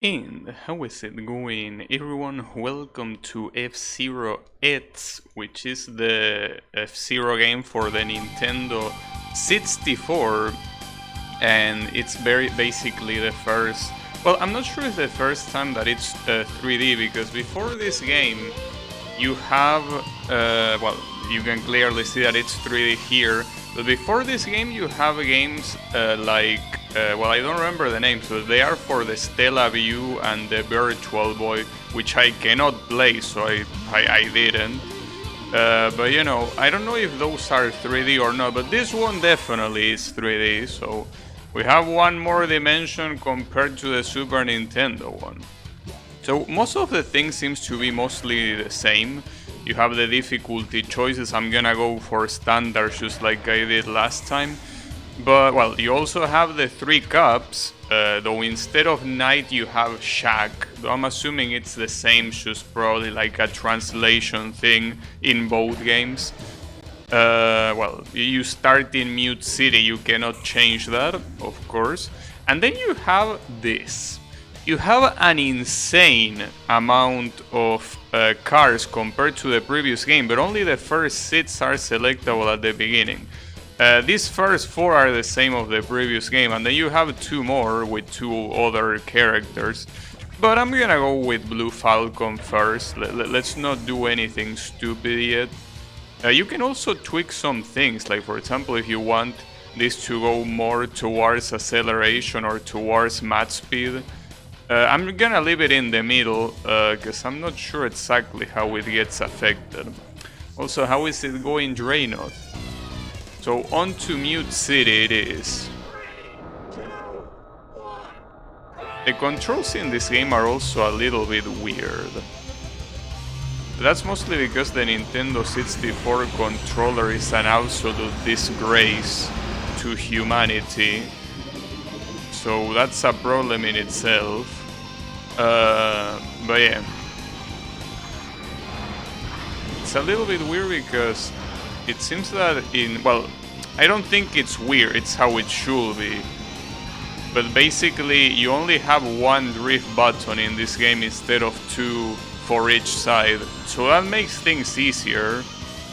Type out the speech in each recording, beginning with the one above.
And how is it going, everyone? Welcome to F-Zero X, which is the F-Zero game for the Nintendo 64, and it's very basically the first. Well, I'm not sure it's the first time that it's 3D, because before this game, you have well, you can clearly see that it's 3D here. But before this game, you have games like well, I don't remember the names, but they are for the Stella View and the Virtual Boy, which I cannot play, so I didn't. But you know, I don't know if those are 3D or not, but this one definitely is 3D, so we have one more dimension compared to the Super Nintendo one. So most of the things seems to be mostly the same. You have the difficulty choices. I'm gonna go for standard just like I did last time. But well, you also have the 3 cups, though instead of night you have shack. Though I'm assuming it's the same, just probably like a translation thing in both games. Well, you start in Mute City, you cannot change that, of course. And then you have this. You have an insane amount of cars compared to the previous game, but only the first 6 are selectable at the beginning. These first 4 are the same of the previous game, and then you have 2 more with 2 other characters. But I'm gonna go with Blue Falcon first. Let's not do anything stupid yet. You can also tweak some things, like for example, if you want this to go more towards acceleration or towards match speed. I'm gonna leave it in the middle, because I'm not sure exactly how it gets affected. Also, how is it going Draenor? So on to Mute City it is. The controls in this game are also a little bit weird. That's mostly because the Nintendo 64 controller is an absolute disgrace to humanity. So that's a problem in itself. But yeah. It's a little bit weird because it seems that well, I don't think it's weird, it's how it should be. But basically, you only have one drift button in this game instead of 2 for each side. So that makes things easier.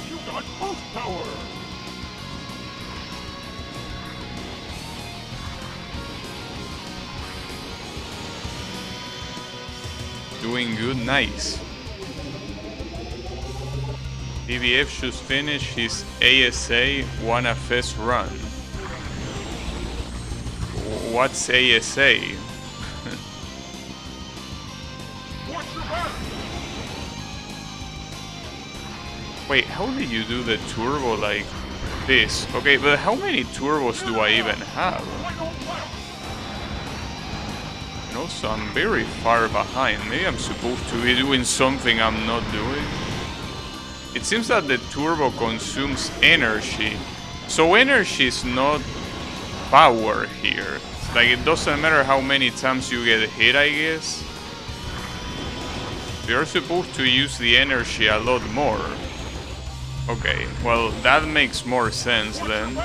You got pulse power. Doing good, nice. BBF should finish his ASA 1FS run. What's ASA? Watch your back. Wait, how did you do the turbo like this? Okay, but how many turbos do I even have? And also, I'm very far behind. Maybe I'm supposed to be doing something I'm not doing. It seems that the turbo consumes energy. So energy is not power here. It's like it doesn't matter how many times you get hit, I guess. You're supposed to use the energy a lot more. Okay, well that makes more sense then.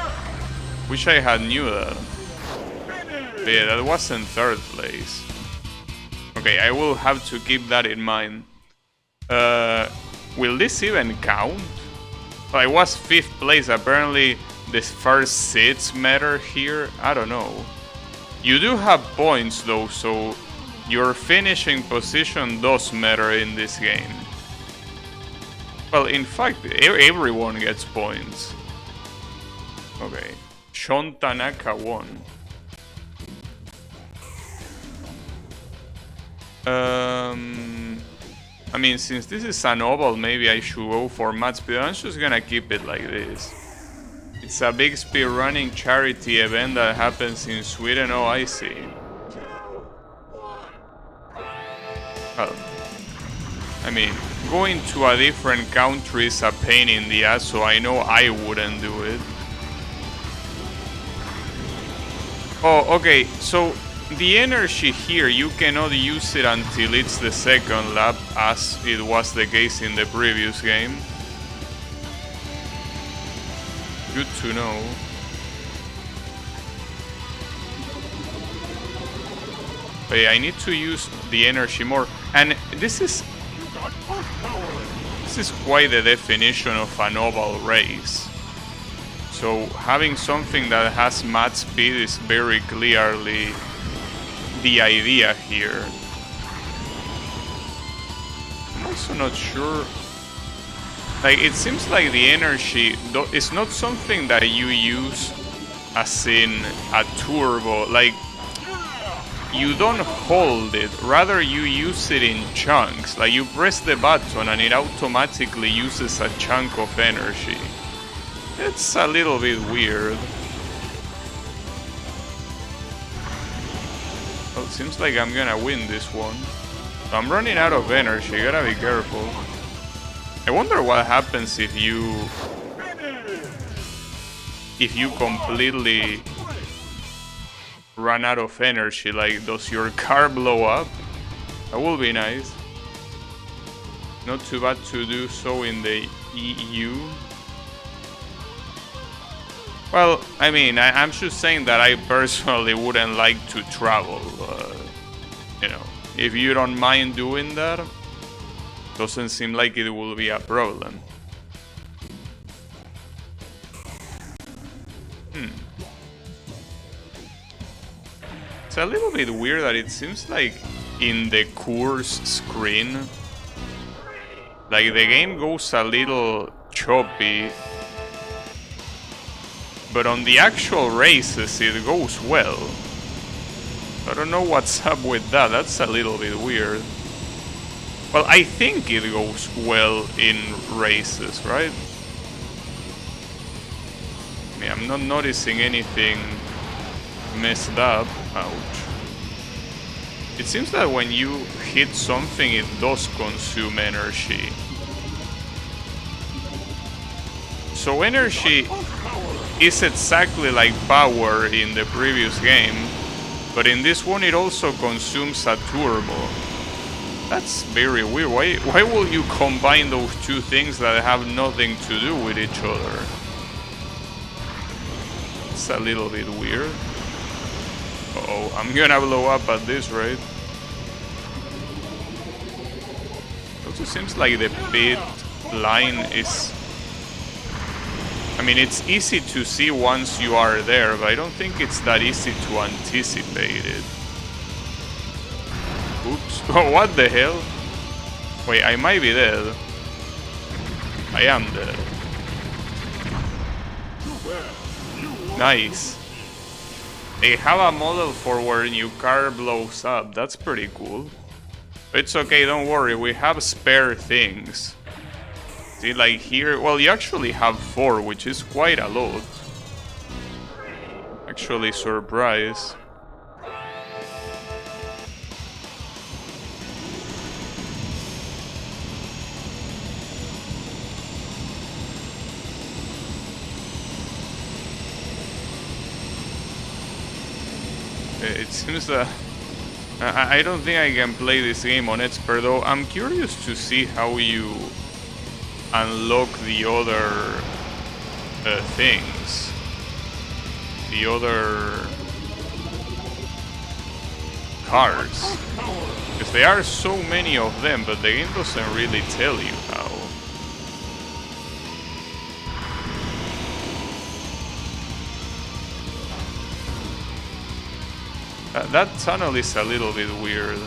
Wish I had knew that. But yeah, that wasn't 3rd place. Okay, I will have to keep that in mind. Will this even count? I was 5th place, apparently the first 6 matter here? I don't know. You do have points though, so your finishing position does matter in this game. Well, in fact, everyone gets points. Okay, Shon Tanaka won. I mean, since this is an oval, maybe I should go for match speed. I'm just gonna keep it like this. It's a big speed running charity event that happens in Sweden. Oh, I see. Well, I mean, going to a different country is a pain in the ass, so I know I wouldn't do it. Oh, okay, so the energy here, you cannot use it until it's the 2nd lap, as it was the case in the previous game. Good to know. But yeah, I need to use the energy more. And this is quite the definition of an oval race. So having something that has mad speed is very clearly the idea here. I'm also not sure. Like, it seems like the energy is not something that you use as in a turbo. Like, you don't hold it, rather you use it in chunks. Like, you press the button and it automatically uses a chunk of energy. It's a little bit weird. Well, it seems like I'm gonna win this one. I'm running out of energy, gotta be careful. I wonder what happens if you completely run out of energy. Like, does your car blow up? That will be nice. Not too bad to do so in the EU. Well, I mean, I'm just saying that I personally wouldn't like to travel. You know, if you don't mind doing that, doesn't seem like it will be a problem. It's a little bit weird that it seems like in the course screen, like the game goes a little choppy, but on the actual races it goes well. I don't know what's up with that, that's a little bit weird. Well, I think it goes well in races, right? I mean, I'm not noticing anything messed up. Ouch. It seems that when you hit something, it does consume energy. So energy is exactly like power in the previous game, but in this one it also consumes a turbo. That's very weird. Why will you combine those two things that have nothing to do with each other? It's a little bit weird. Uh-oh, I'm gonna blow up at this rate. It also seems like the pit line is... I mean, it's easy to see once you are there, but I don't think it's that easy to anticipate it. Oops. Oh, what the hell? Wait, I might be dead. I am dead. Nice. They have a model for where your car blows up. That's pretty cool. It's okay, don't worry. We have spare things. See, like here... Well, you actually have 4, which is quite a lot. Actually, surprise. It seems that I don't think I can play this game on expert, though. I'm curious to see how you unlock the other things, the other cars, because there are so many of them, but the game doesn't really tell you how. That tunnel is a little bit weird.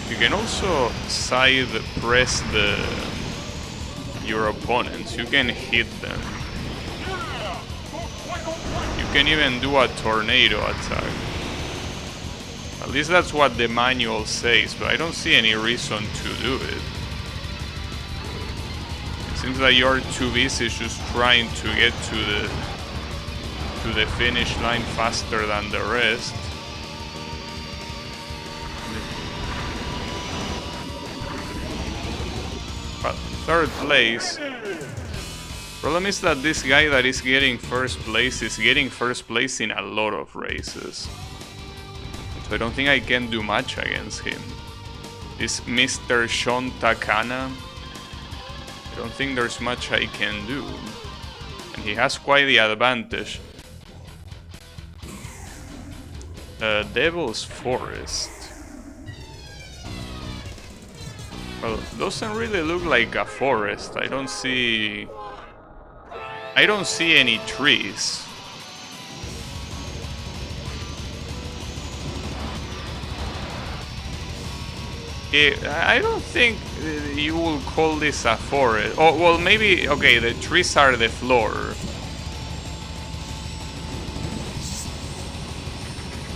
You can also side press your opponents. You can hit them. You can even do a tornado attack. At least that's what the manual says, but I don't see any reason to do it. It seems like you're too busy just trying to get to the finish line faster than the rest. But third place. Problem is that this guy that is getting first place is getting first place in a lot of races. So I don't think I can do much against him. This Mr. Sean Takana, I don't think there's much I can do. And he has quite the advantage. Devil's Forest. Well, doesn't really look like a forest. I don't see any trees. I don't think you will call this a forest. Oh, well, maybe, okay, the trees are the floor.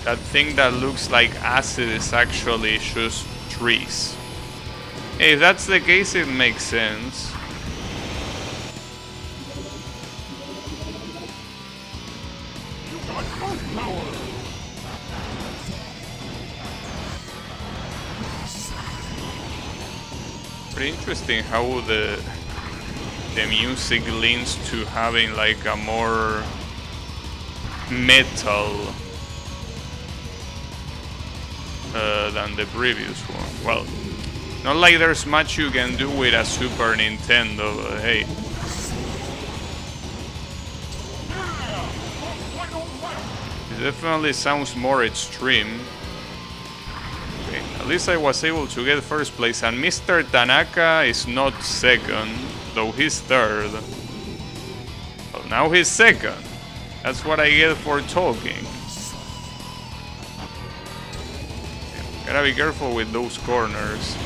That thing that looks like acid is actually just trees. If that's the case, it makes sense. You got most power. Pretty interesting how the music leans to having like a more metal than the previous one. Well, not like there's much you can do with a Super Nintendo, but hey. It definitely sounds more extreme. Okay, at least I was able to get first place, and Mr. Tanaka is not second, though he's third. Well, now he's second. That's what I get for talking. Gotta be careful with those corners.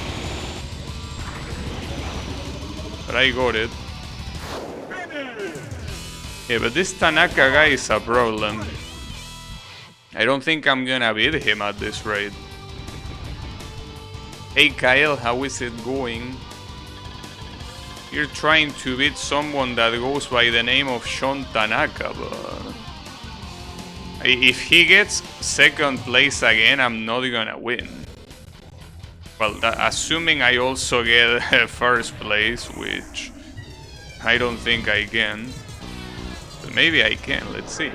But I got it. Yeah, but this Tanaka guy is a problem. I don't think I'm gonna beat him at this rate. Hey Kyle, how is it going? You're trying to beat someone that goes by the name of Sean Tanaka, but if he gets second place again, I'm not gonna win. Well, assuming I also get first place, which I don't think I can. But maybe I can, let's see.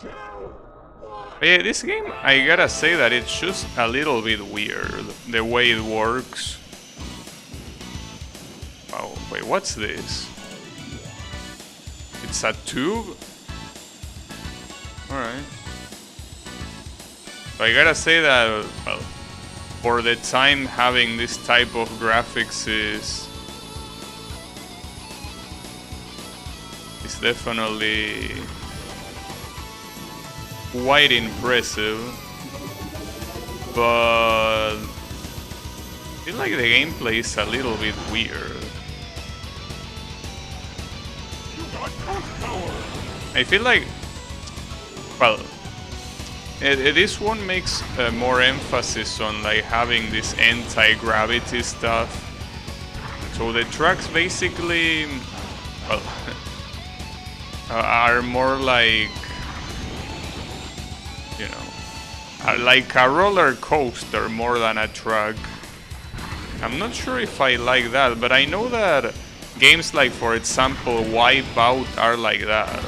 But yeah, this game, I gotta say that it's just a little bit weird, the way it works. Oh, wait, what's this? It's a tube? Alright. But I gotta say that, well, for the time, having this type of graphics is definitely quite impressive, but I feel like the gameplay is a little bit weird. I feel like, well, this one makes more emphasis on like having this anti-gravity stuff. So the tracks basically, well, are more like, you know, like a roller coaster more than a track. I'm not sure if I like that, but I know that games like, for example, Wipeout are like that.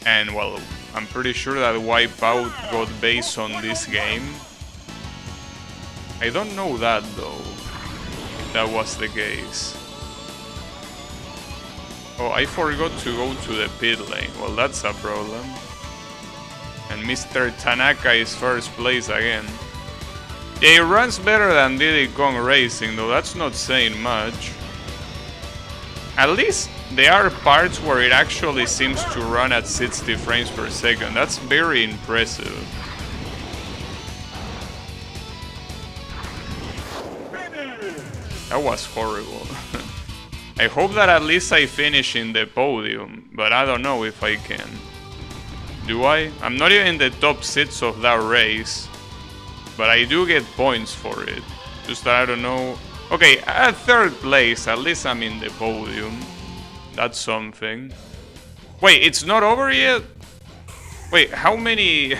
And well, I'm pretty sure that Wipeout got based on this game. I don't know that though, if that was the case. Oh, I forgot to go to the pit lane. Well, that's a problem. And Mr. Tanaka is first place again. Yeah, it runs better than Diddy Kong Racing, though that's not saying much. At least there are parts where it actually seems to run at 60 frames per second. That's very impressive. That was horrible. I hope that at least I finish in the podium, but I don't know if I can. Do I? I'm not even in the top 6 of that race, but I do get points for it. Just that I don't know. Okay, at third place, at least I'm in the podium. That's something. Wait, it's not over yet? Wait, how many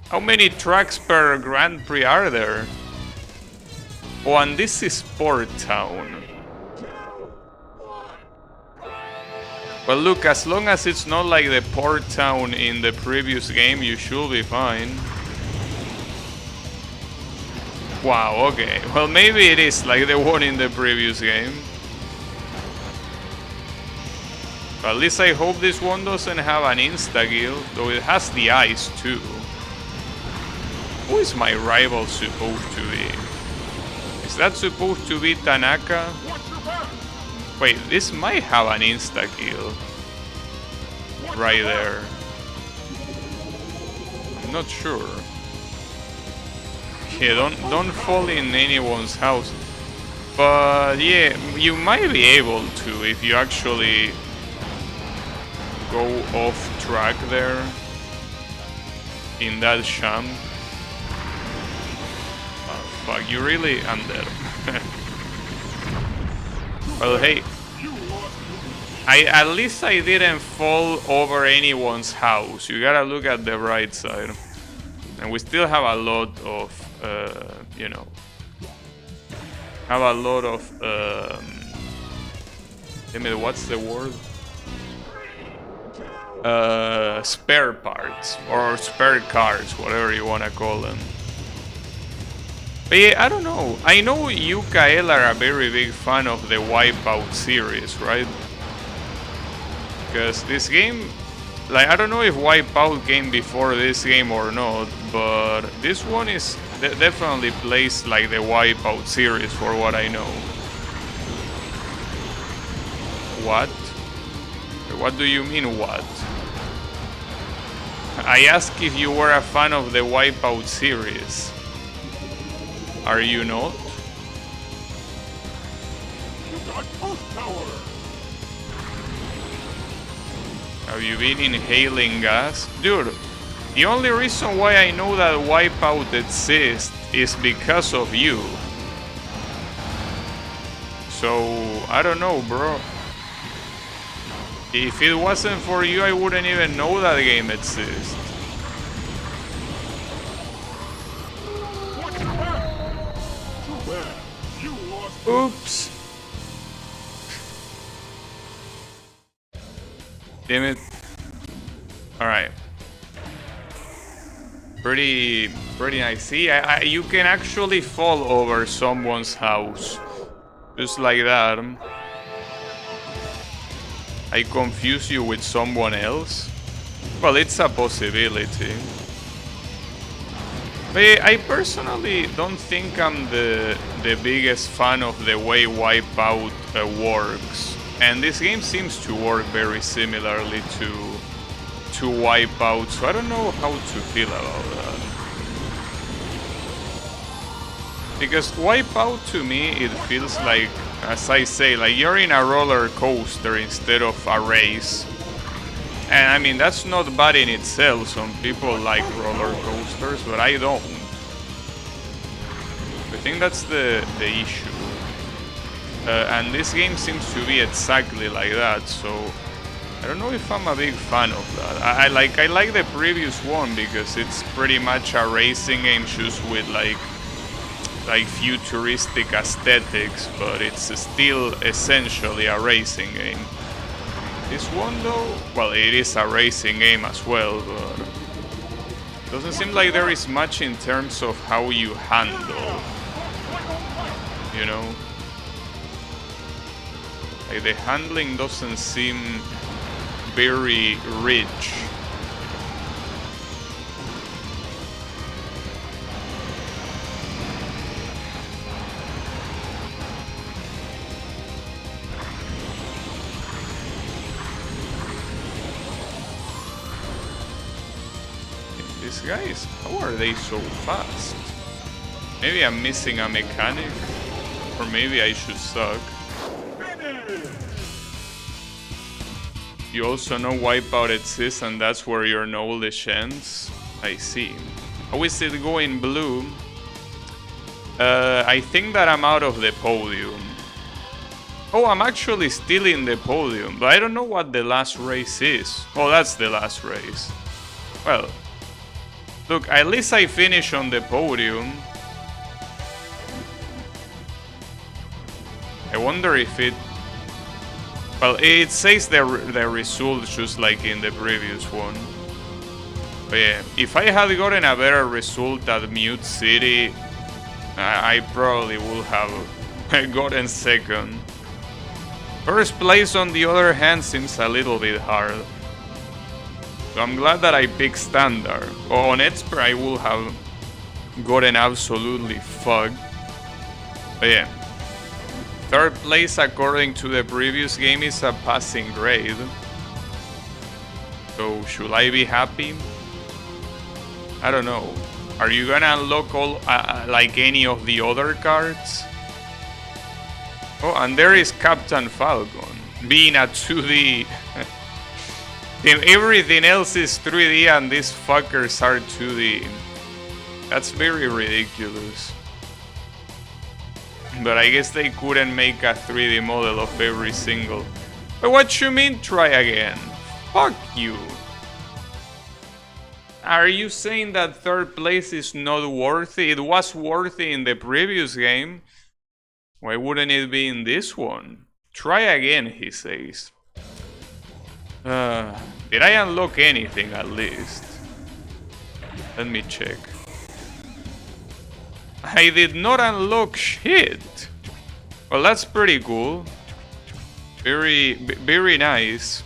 how many tracks per Grand Prix are there? Oh, and this is Port Town. Well, look, as long as it's not like the Port Town in the previous game, you should be fine. Wow, okay. Well, maybe it is like the one in the previous game. But at least I hope this one doesn't have an insta-kill, though it has the ice too. Who is my rival supposed to be? Is that supposed to be Tanaka? Wait, this might have an insta-kill. Right there. I'm not sure. Yeah, don't fall in anyone's house. But yeah, you might be able to if you actually go off track there in that champ. Oh fuck, you really... I'm dead. Well, hey, at least I didn't fall over anyone's house. You gotta look at the right side. And we still have a lot of, you know, have a lot of, what's the word? Spare parts, or spare cars, whatever you wanna call them. But yeah, I don't know. I know you, Kael, are a very big fan of the Wipeout series, right? Because this game, like, I don't know if Wipeout came before this game or not, but this one is definitely plays like the Wipeout series for what I know. What? What do you mean, what? I asked if you were a fan of the Wipeout series. Are you not? You got Pulse Power! Have you been inhaling gas? Dude, the only reason why I know that Wipeout exists is because of you. So, I don't know, bro. If it wasn't for you, I wouldn't even know that game exists. Oops. Damn it. Alright. Pretty nice. See, you can actually fall over someone's house. Just like that. I confuse you with someone else? Well, it's a possibility. But I personally don't think I'm the biggest fan of the way Wipeout works. And this game seems to work very similarly to Wipeout, so I don't know how to feel about that. Because Wipeout, to me, it feels like, as I say, like you're in a roller coaster instead of a race. And I mean, that's not bad in itself. Some people like roller coasters, but I don't. I think that's the issue. And this game seems to be exactly like that, so I don't know if I'm a big fan of that. I like the previous one because it's pretty much a racing game just with like futuristic aesthetics, but it's still essentially a racing game. This one though, well, it is a racing game as well, but it doesn't seem like there is much in terms of how you handle, you know? Like the handling doesn't seem very rich. These guys, how are they so fast? Maybe I'm missing a mechanic, or maybe I should suck. You also know Wipeout exists and that's where your knowledge ends? I see. How is it going, Blue? I think that I'm out of the podium. Oh, I'm actually still in the podium, but I don't know what the last race is. Oh, that's the last race. Well, look, at least I finish on the podium. I wonder if it... Well, it says the result just like in the previous one. But yeah, if I had gotten a better result at Mute City, I probably would have gotten second. First place, on the other hand, seems a little bit hard. So I'm glad that I picked Standard. Oh, on Expert I will have gotten absolutely fucked. But yeah. Third place according to the previous game is a passing grade. So should I be happy? I don't know. Are you gonna unlock all like any of the other cards? Oh, and there is Captain Falcon being a 2D. Everything else is 3D and these fuckers are 2D. That's very ridiculous. But I guess they couldn't make a 3D model of every single. But what you mean try again? Fuck you. Are you saying that third place is not worthy? It was worthy in the previous game. Why wouldn't it be in this one? Try again, he says. Did I unlock anything at least? Let me check. I did not unlock shit. Well, that's pretty cool. Very nice.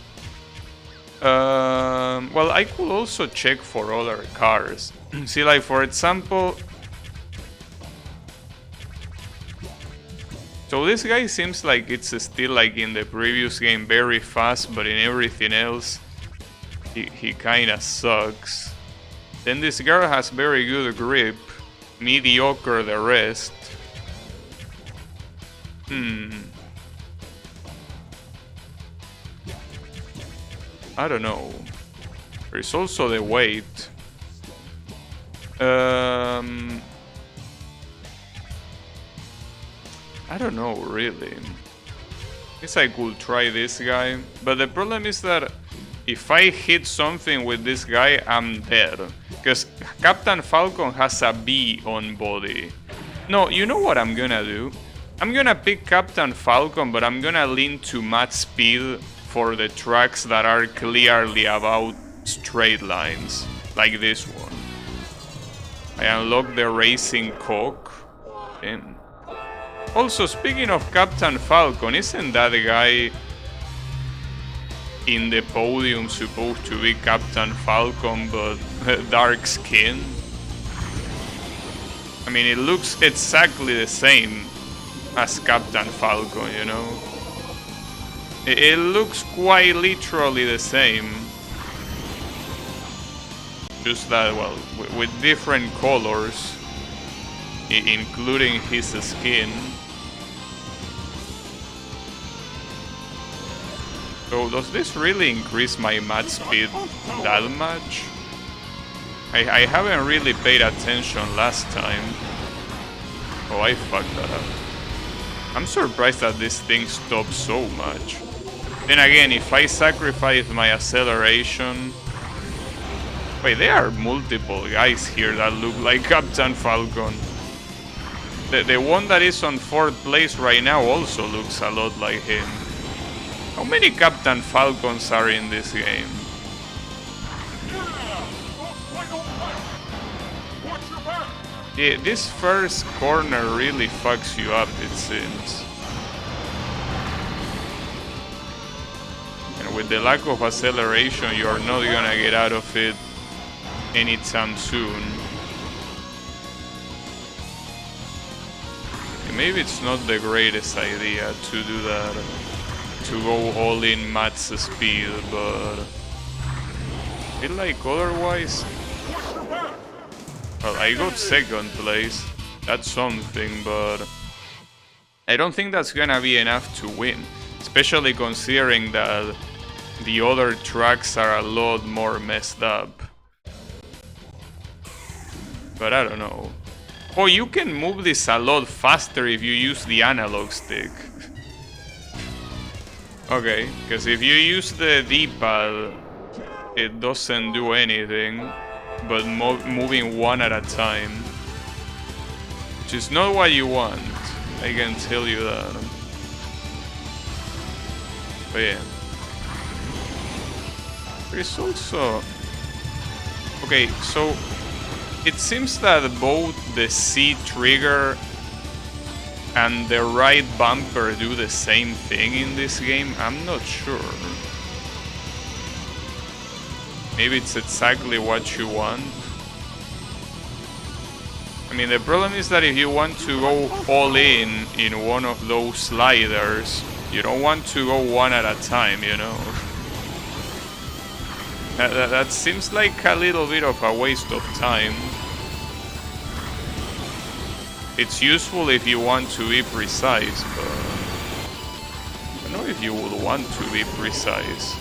Well, I could also check for other cars. See, like for example. So this guy seems like it's still like in the previous game very fast, but in everything else, he kinda sucks. Then this girl has very good grip. Mediocre the rest. I don't know. There's also the weight. I don't know really. Guess I could try this guy, but the problem is that if I hit something with this guy, I'm dead. Because Captain Falcon has a B on body. No, you know what I'm gonna do? I'm gonna pick Captain Falcon, but I'm gonna lean to max speed for the tracks that are clearly about straight lines. Like this one. I unlock the racing cock. And also, speaking of Captain Falcon, isn't that guy in the podium supposed to be Captain Falcon but dark skin? I mean, it looks exactly the same as Captain Falcon, you know? It looks quite literally the same. Just that, well, with different colors, including his skin. So does this really increase my match speed that much? I haven't really paid attention last time. Oh, I fucked that up. I'm surprised that this thing stops so much. Then again, if I sacrifice my acceleration... Wait, there are multiple guys here that look like Captain Falcon. The one that is on 4th place right now also looks a lot like him. How many Captain Falcons are in this game? Yeah, this first corner really fucks you up, it seems. And with the lack of acceleration, you're not gonna get out of it anytime soon. Maybe it's not the greatest idea to do that, to go all in match speed, but I feel like otherwise. Well, I got 2nd place, that's something, but I don't think that's gonna be enough to win, especially considering that the other tracks are a lot more messed up. But I don't know. Oh, you can move this a lot faster if you use the analog stick. Okay, because if you use the D-pad, it doesn't do anything, but moving one at a time. Which is not what you want, I can tell you that. But yeah. There's also... Okay, so... It seems that both the C trigger and the right bumper do the same thing in this game. I'm not sure. Maybe it's exactly what you want. I mean, the problem is that if you want to go all in one of those sliders, you don't want to go one at a time, you know. That seems like a little bit of a waste of time. It's useful if you want to be precise, but I don't know if you would want to be precise.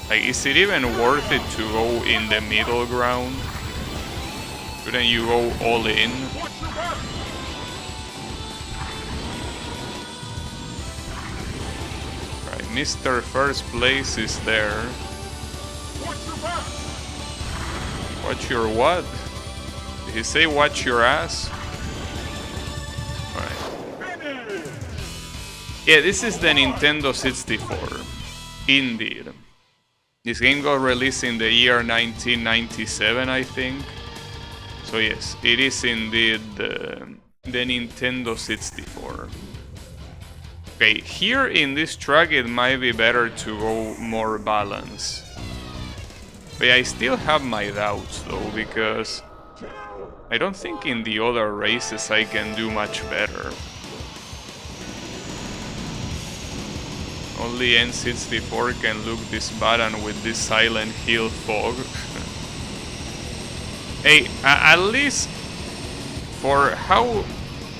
Like, is it even worth it to go in the middle ground? Shouldn't you go all in? Right, Mr. First Place is there. Watch your what? Did he say watch your ass? Alright. Yeah, this is the Nintendo 64. Indeed. This game got released in the year 1997, I think. So yes, it is indeed the Nintendo 64. Okay, here in this track it might be better to go more balanced. But I still have my doubts though, because I don't think in the other races I can do much better. Only N64 can look this bad, and with this Silent Hill fog. Hey, at least for how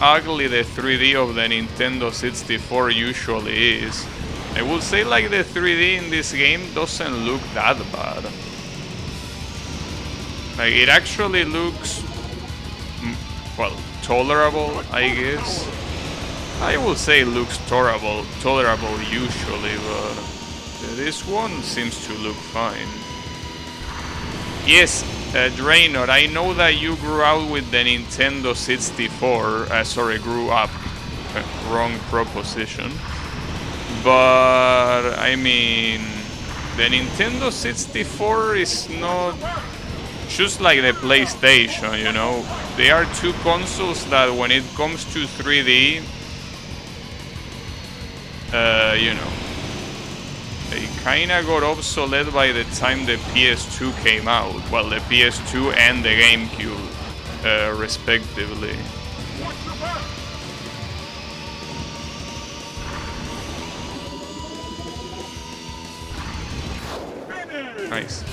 ugly the 3D of the Nintendo 64 usually is, I would say like the 3D in this game doesn't look that bad. Like, it actually looks, well, tolerable, I guess. I would say it looks tolerable usually, but this one seems to look fine. Yes, Draenor, I know that you grew out with the Nintendo 64, sorry, grew up, wrong proposition. But, I mean, the Nintendo 64 is not just like the PlayStation, you know. They are two consoles that when it comes to 3D, you know, they kinda got obsolete by the time the PS2 came out. Well, the PS2 and the GameCube, respectively. Nice.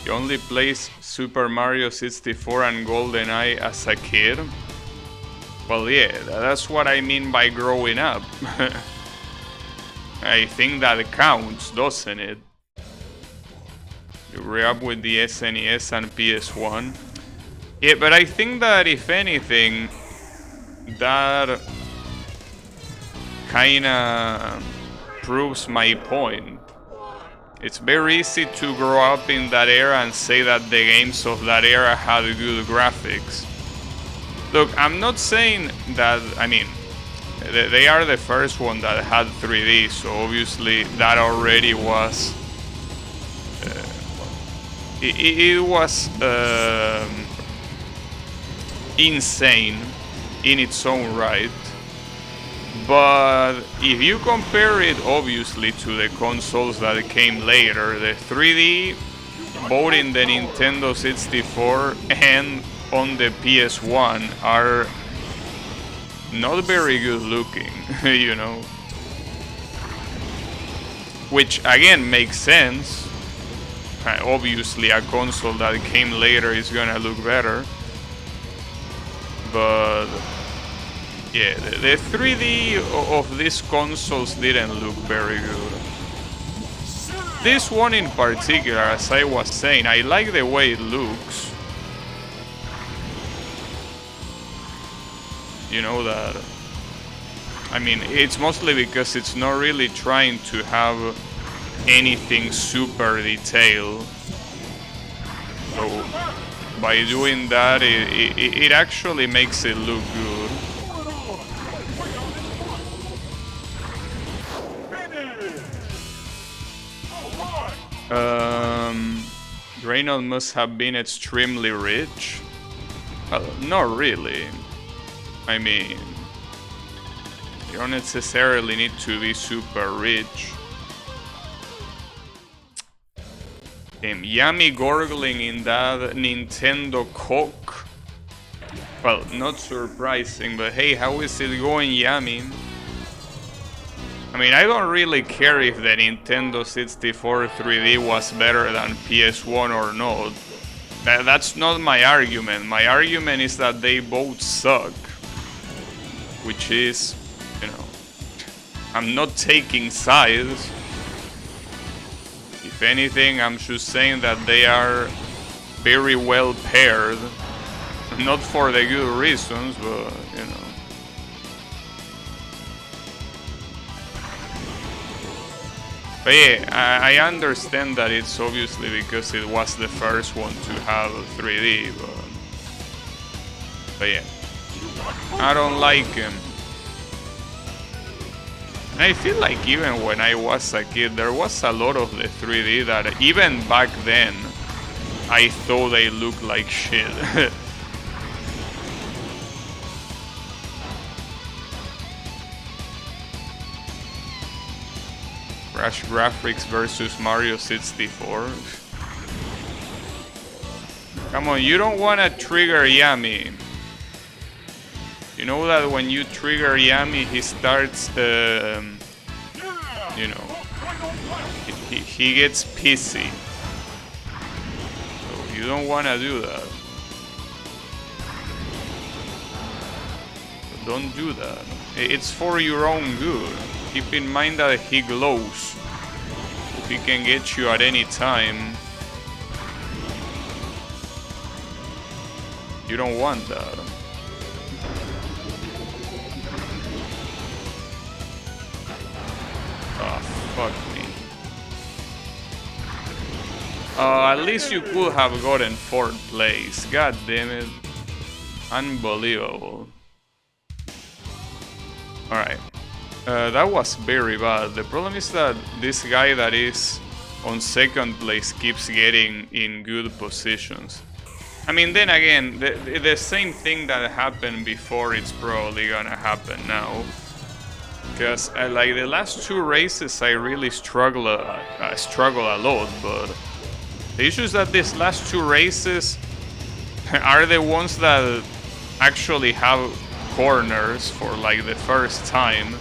You only played Super Mario 64 and GoldenEye as a kid? Well, yeah, that's what I mean by growing up. I think that counts, doesn't it? You grew up with the SNES and PS1. Yeah, but I think that if anything, that kinda proves my point. It's very easy to grow up in that era and say that the games of that era had good graphics. Look, I'm not saying that, I mean, they are the first one that had 3D, so obviously that already was, it was insane in its own right. But if you compare it obviously to the consoles that came later, the 3D, both in the Nintendo 64 and on the PS1, are not very good looking, you know. Which again makes sense. Obviously a console that came later is gonna look better. But yeah, the 3D of these consoles didn't look very good. This one in particular, as I was saying, I like the way it looks. You know that, I mean, it's mostly because it's not really trying to have anything super detailed. So by doing that, it actually makes it look good. Reynolds must have been extremely rich. Well, not really. I mean, you don't necessarily need to be super rich. Yummy gurgling in that Nintendo Coke. Well, not surprising, but hey, how is it going, Yummy? I mean, I don't really care if the Nintendo 64 3D was better than PS1 or not. That's not my argument. My argument is that they both suck. Which is, you know, I'm not taking sides. If anything, I'm just saying that they are very well paired. Not for the good reasons, but, you know. But yeah, I understand that it's obviously because it was the first one to have 3D, but yeah. I don't like him. And I feel like even when I was a kid, there was a lot of the 3D that even back then, I thought they looked like shit. Crash Graphics versus Mario 64. Come on, you don't want to trigger Yummy. You know that when you trigger Yummy, he starts, you know, he gets pissy. So you don't want to do that. So don't do that. It's for your own good. Keep in mind that he glows. He can get you at any time. You don't want that. Oh, fuck me. At least you could have gotten 4th place. God damn it. Unbelievable. Alright. That was very bad. The problem is that this guy that is on 2nd place keeps getting in good positions. I mean, then again, the same thing that happened before, it's probably gonna happen now. Because like the last 2 races, I really struggle a lot, but the issue is that these last 2 races are the ones that actually have corners for like the first time.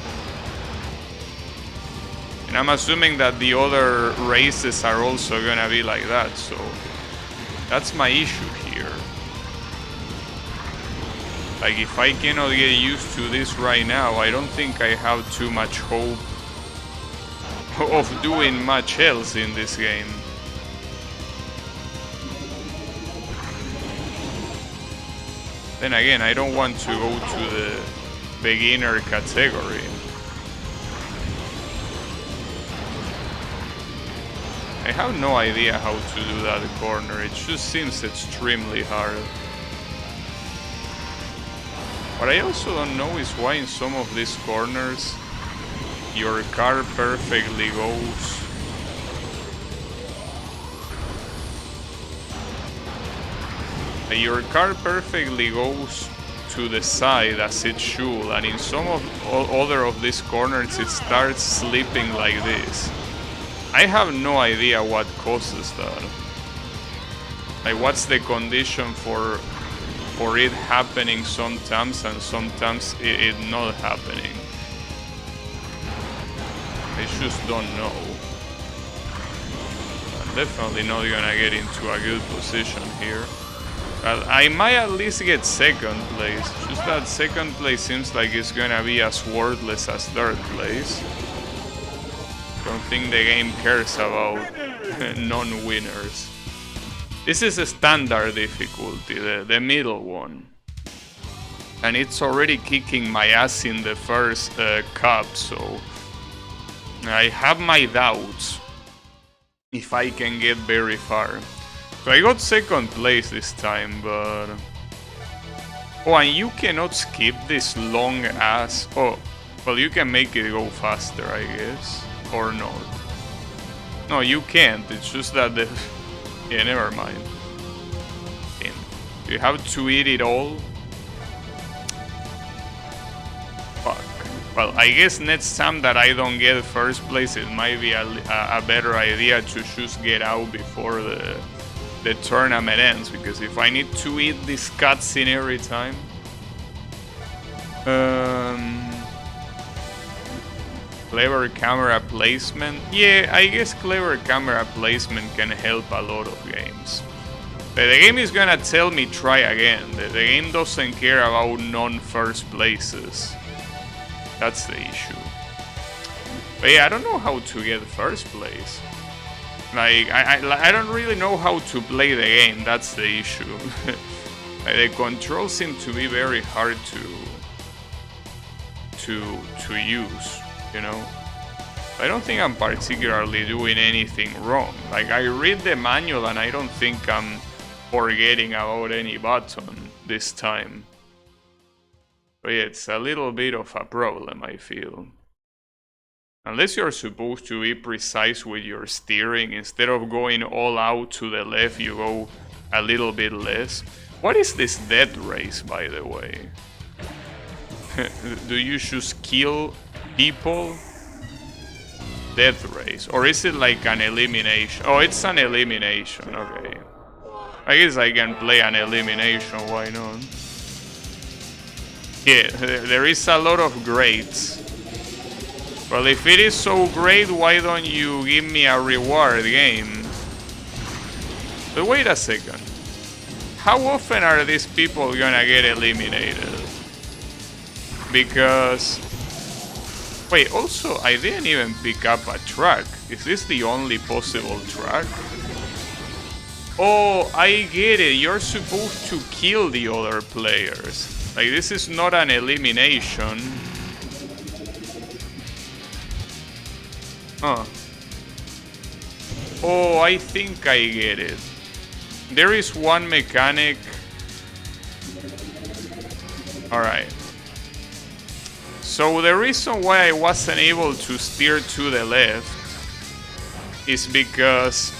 And I'm assuming that the other races are also gonna be like that, so that's my issue here. Like, if I cannot get used to this right now, I don't think I have too much hope of doing much else in this game. Then again, I don't want to go to the beginner category. I have no idea how to do that corner, it just seems extremely hard. What I also don't know is why in some of these corners your car perfectly goes. Your car perfectly goes to the side as it should, and in some of other of these corners it starts slipping like this. I have no idea what causes that. Like, what's the condition for it happening sometimes and sometimes it not happening? I just don't know. I'm definitely not gonna get into a good position here. But I might at least get 2nd place. Just that 2nd place seems like it's gonna be as worthless as 3rd place. Don't think the game cares about non-winners. This is a standard difficulty, the middle one. And it's already kicking my ass in the first cup, so I have my doubts if I can get very far. So I got 2nd place this time, but... Oh, and you cannot skip this long ass... Oh, well, you can make it go faster, I guess. Or not. No, you can't, it's just that the... Yeah, never mind. You have to eat it all? Fuck. Well, I guess next time that I don't get first place, it might be a better idea to just get out before the tournament ends, because if I need to eat this cutscene every time... Clever camera placement? Yeah, I guess clever camera placement can help a lot of games. But the game is gonna tell me try again. The game doesn't care about non-first places. That's the issue. But yeah, I don't know how to get first place. Like, I don't really know how to play the game. That's the issue. Like, the controls seem to be very hard to use, you know. I don't think I'm particularly doing anything wrong. Like, I read the manual and I don't think I'm forgetting about any button this time. But yeah, it's a little bit of a problem, I feel. Unless you're supposed to be precise with your steering, instead of going all out to the left, you go a little bit less. What is this death race, by the way? Do you just kill people? Death race. Or is it like an elimination? Oh, it's an elimination, okay. I guess I can play an elimination, why not? Yeah, there is a lot of grades. Well, if it is so great, why don't you give me a reward game? But wait a second. How often are these people gonna get eliminated? Because... Wait, also, I didn't even pick up a track. Is this the only possible track? Oh, I get it. You're supposed to kill the other players. Like, this is not an elimination. Huh. Oh, I think I get it. There is one mechanic. Alright. So the reason why I wasn't able to steer to the left is because...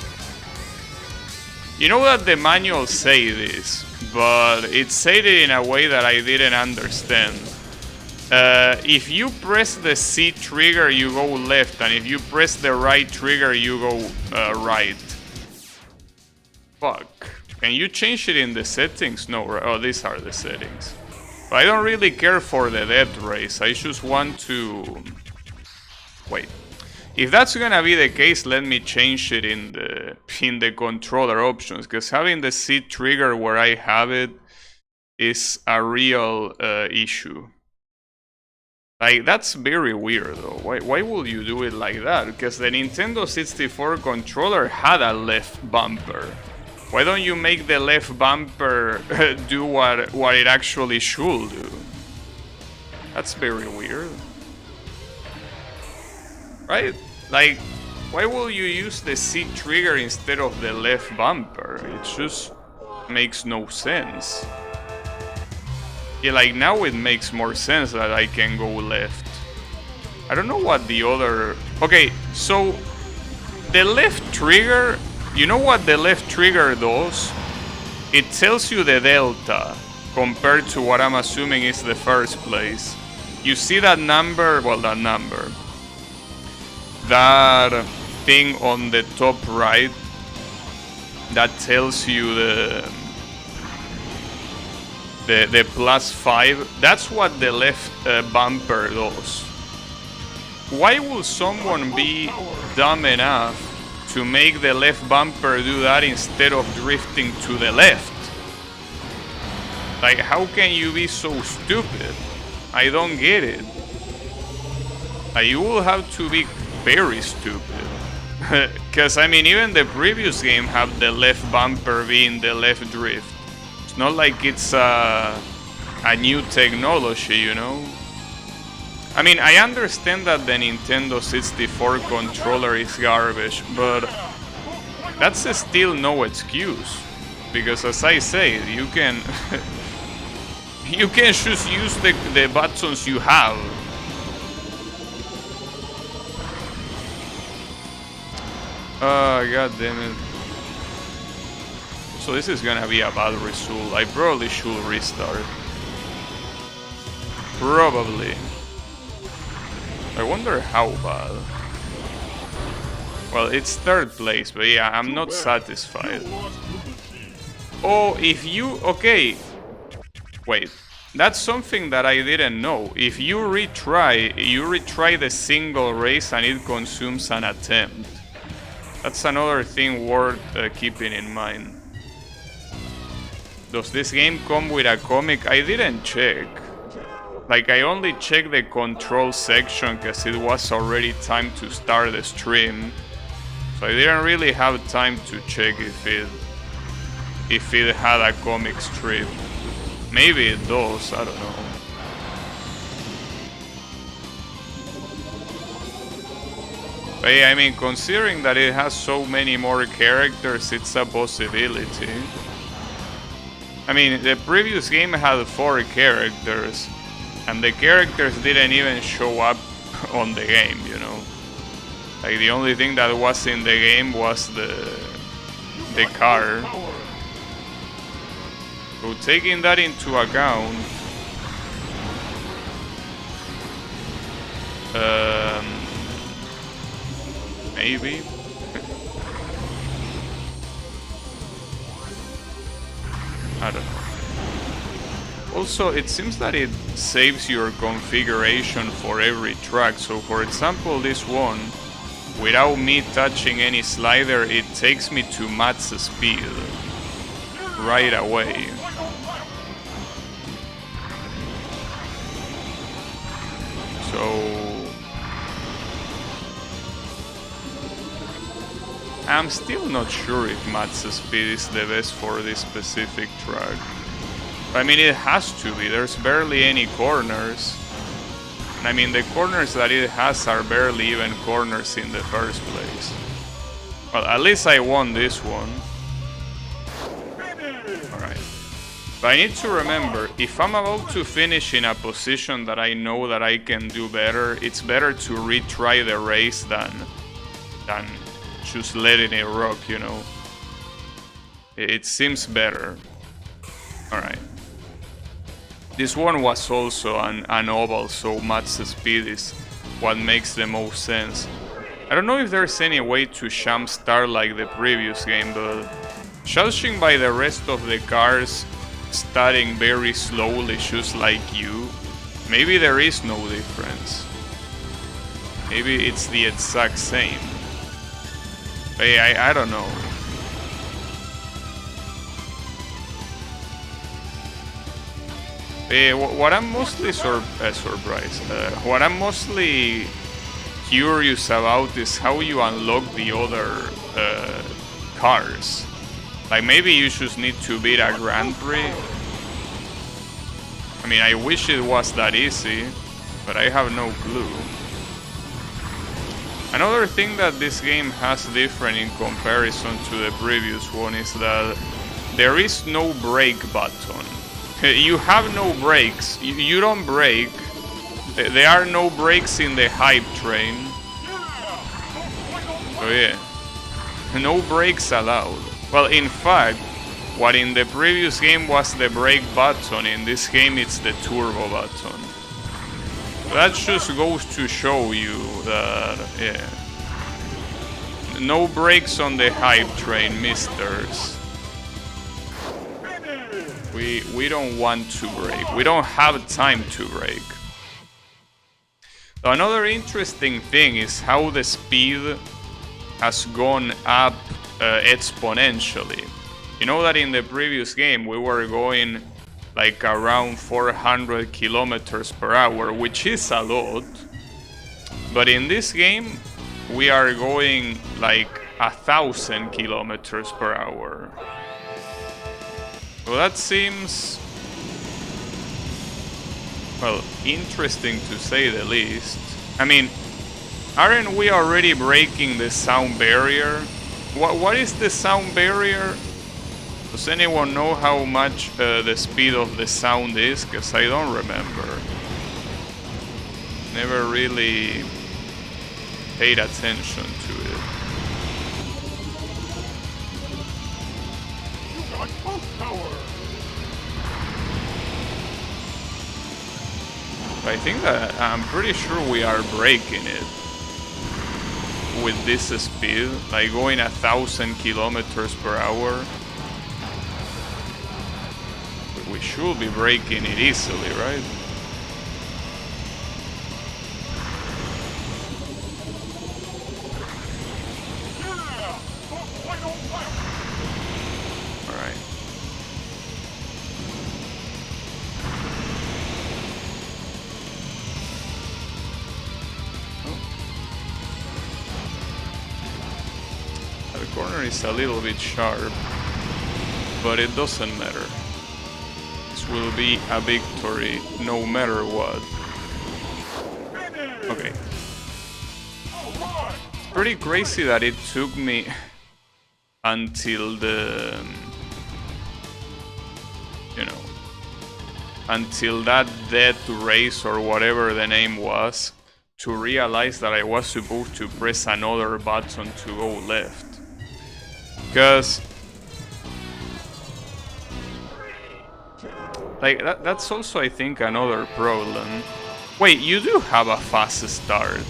You know that the manual say this, but it said it in a way that I didn't understand. If you press the C trigger, you go left, and if you press the right trigger, you go right. Fuck. Can you change it in the settings? No, right? Oh, these are the settings. But I don't really care for the death race. I just want to... Wait. If that's gonna be the case, let me change it in the controller options, because having the C trigger where I have it is a real issue. Like, that's very weird though. Why would you do it like that? Because the Nintendo 64 controller had a left bumper. Why don't you make the left bumper do what it actually should do? That's very weird. Right? Like, why will you use the C trigger instead of the left bumper? It just makes no sense. Yeah, like now it makes more sense that I can go left. I don't know what the other... Okay, so the left trigger, you know what the left trigger does? It tells you the delta compared to what I'm assuming is the first place. You see that number, well, that thing on the top right that tells you the +5. That's what the left bumper does. Why would someone be dumb enough to make the left bumper do that instead of drifting to the left? Like, how can you be so stupid? I don't get it. You will have to be very stupid. Because, I mean, even the previous game had the left bumper being the left drift. It's not like it's a new technology, you know? I mean, I understand that the Nintendo 64 controller is garbage, but that's still no excuse. Because as I say, you can... you can just use the buttons you have. God damn it. So this is gonna be a bad result. I probably should restart. Probably. I wonder how bad. Well, it's third place, but yeah, I'm not satisfied. Oh, if you... Okay. Wait. That's something that I didn't know. If you retry the single race and it consumes an attempt. That's another thing worth keeping in mind. Does this game come with a comic? I didn't check. Like, I only checked the control section because it was already time to start the stream. So I didn't really have time to check if it had a comic strip. Maybe it does, I don't know. But yeah, I mean, considering that it has so many more characters, it's a possibility. I mean, the previous game had 4 characters, and the characters didn't even show up on the game, you know? Like, the only thing that was in the game was the car. So taking that into account, maybe. I don't know. Also, it seems that it saves your configuration for every track. So, for example, this one, without me touching any slider, it takes me to max speed right away. So I'm still not sure if max speed is the best for this specific track. I mean, it has to be. There's barely any corners. And I mean, the corners that it has are barely even corners in the first place. Well, at least I won this one. Alright. But I need to remember, if I'm about to finish in a position that I know that I can do better, it's better to retry the race than just letting it rock, you know. It seems better. Alright. This one was also an oval, so max speed is what makes the most sense. I don't know if there's any way to jump start like the previous game, but judging by the rest of the cars starting very slowly just like you, maybe there is no difference. Maybe it's the exact same. I don't know. What I'm mostly surprised, what I'm mostly curious about is how you unlock the other cars. Like, maybe you just need to beat a Grand Prix. I mean, I wish it was that easy, but I have no clue. Another thing that this game has different in comparison to the previous one is that there is no brake button. You have no brakes. You don't brake. There are no brakes in the hype train. So yeah, no brakes allowed. Well, in fact, what in the previous game was the brake button, in this game it's the turbo button. That just goes to show you that, yeah. No brakes on the hype train, misters. We don't want to brake. We don't have time to brake. Another interesting thing is how the speed has gone up exponentially. You know that in the previous game we were going like around 400 kilometers per hour, which is a lot. But in this game we are going like 1,000 kilometers per hour. Well, that seems, well, interesting to say the least. I mean, aren't we already breaking the sound barrier? What is the sound barrier? Does anyone know how much the speed of the sound is? Because I don't remember. Never really paid attention to it. You got both power. I think that I'm pretty sure we are breaking it with this speed, like going 1,000 kilometers per hour. We should be breaking it easily, right? Alright. The corner is a little bit sharp, but it doesn't matter. This will be a victory no matter what. Okay. It's pretty crazy that it took me until the, you know, until that death race or whatever the name was to realize that I was supposed to press another button to go left. Because like that's also, I think, another problem. Wait, you do have a fast start.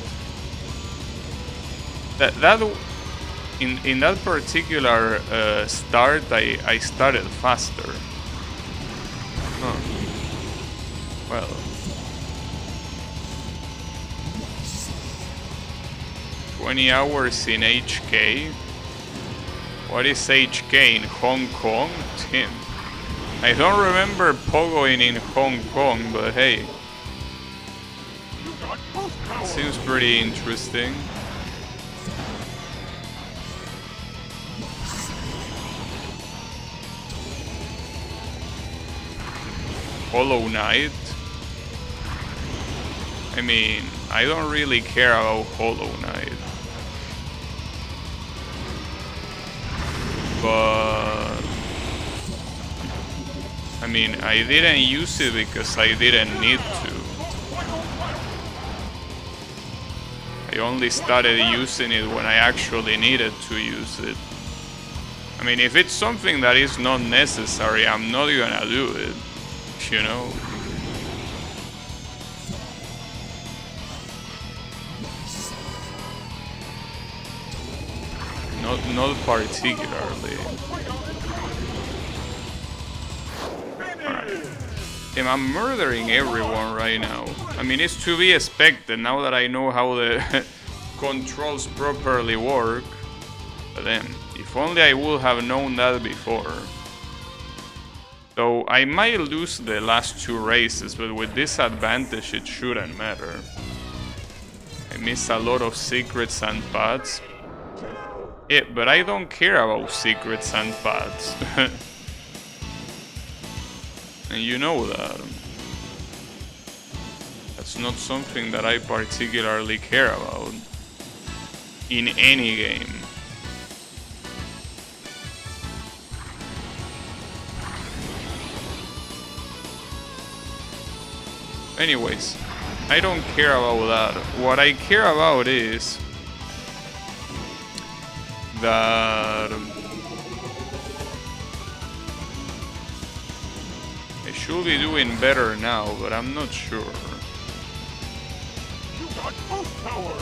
In that particular start, I started faster. Huh. Well. $20 hours in HK. What is HK in Hong Kong? Tim. I don't remember pogoing in Hong Kong, but hey. Seems pretty interesting. Hollow Knight. I mean, I don't really care about Hollow Knight. But I mean, I didn't use it because I didn't need to. I only started using it when I actually needed to use it. I mean, if it's something that is not necessary, I'm not gonna do it, you know? Not particularly. Alright. Damn, I'm murdering everyone right now. I mean, it's to be expected now that I know how the controls properly work. But then, if only I would have known that before. Though I might lose the last two races, but with this advantage it shouldn't matter. I miss a lot of secrets and paths. Yeah, but I don't care about secrets and paths. And you know that. That's not something that I particularly care about in any game. Anyways, I don't care about that. What I care about is that I should be doing better now, but I'm not sure. You got boost power.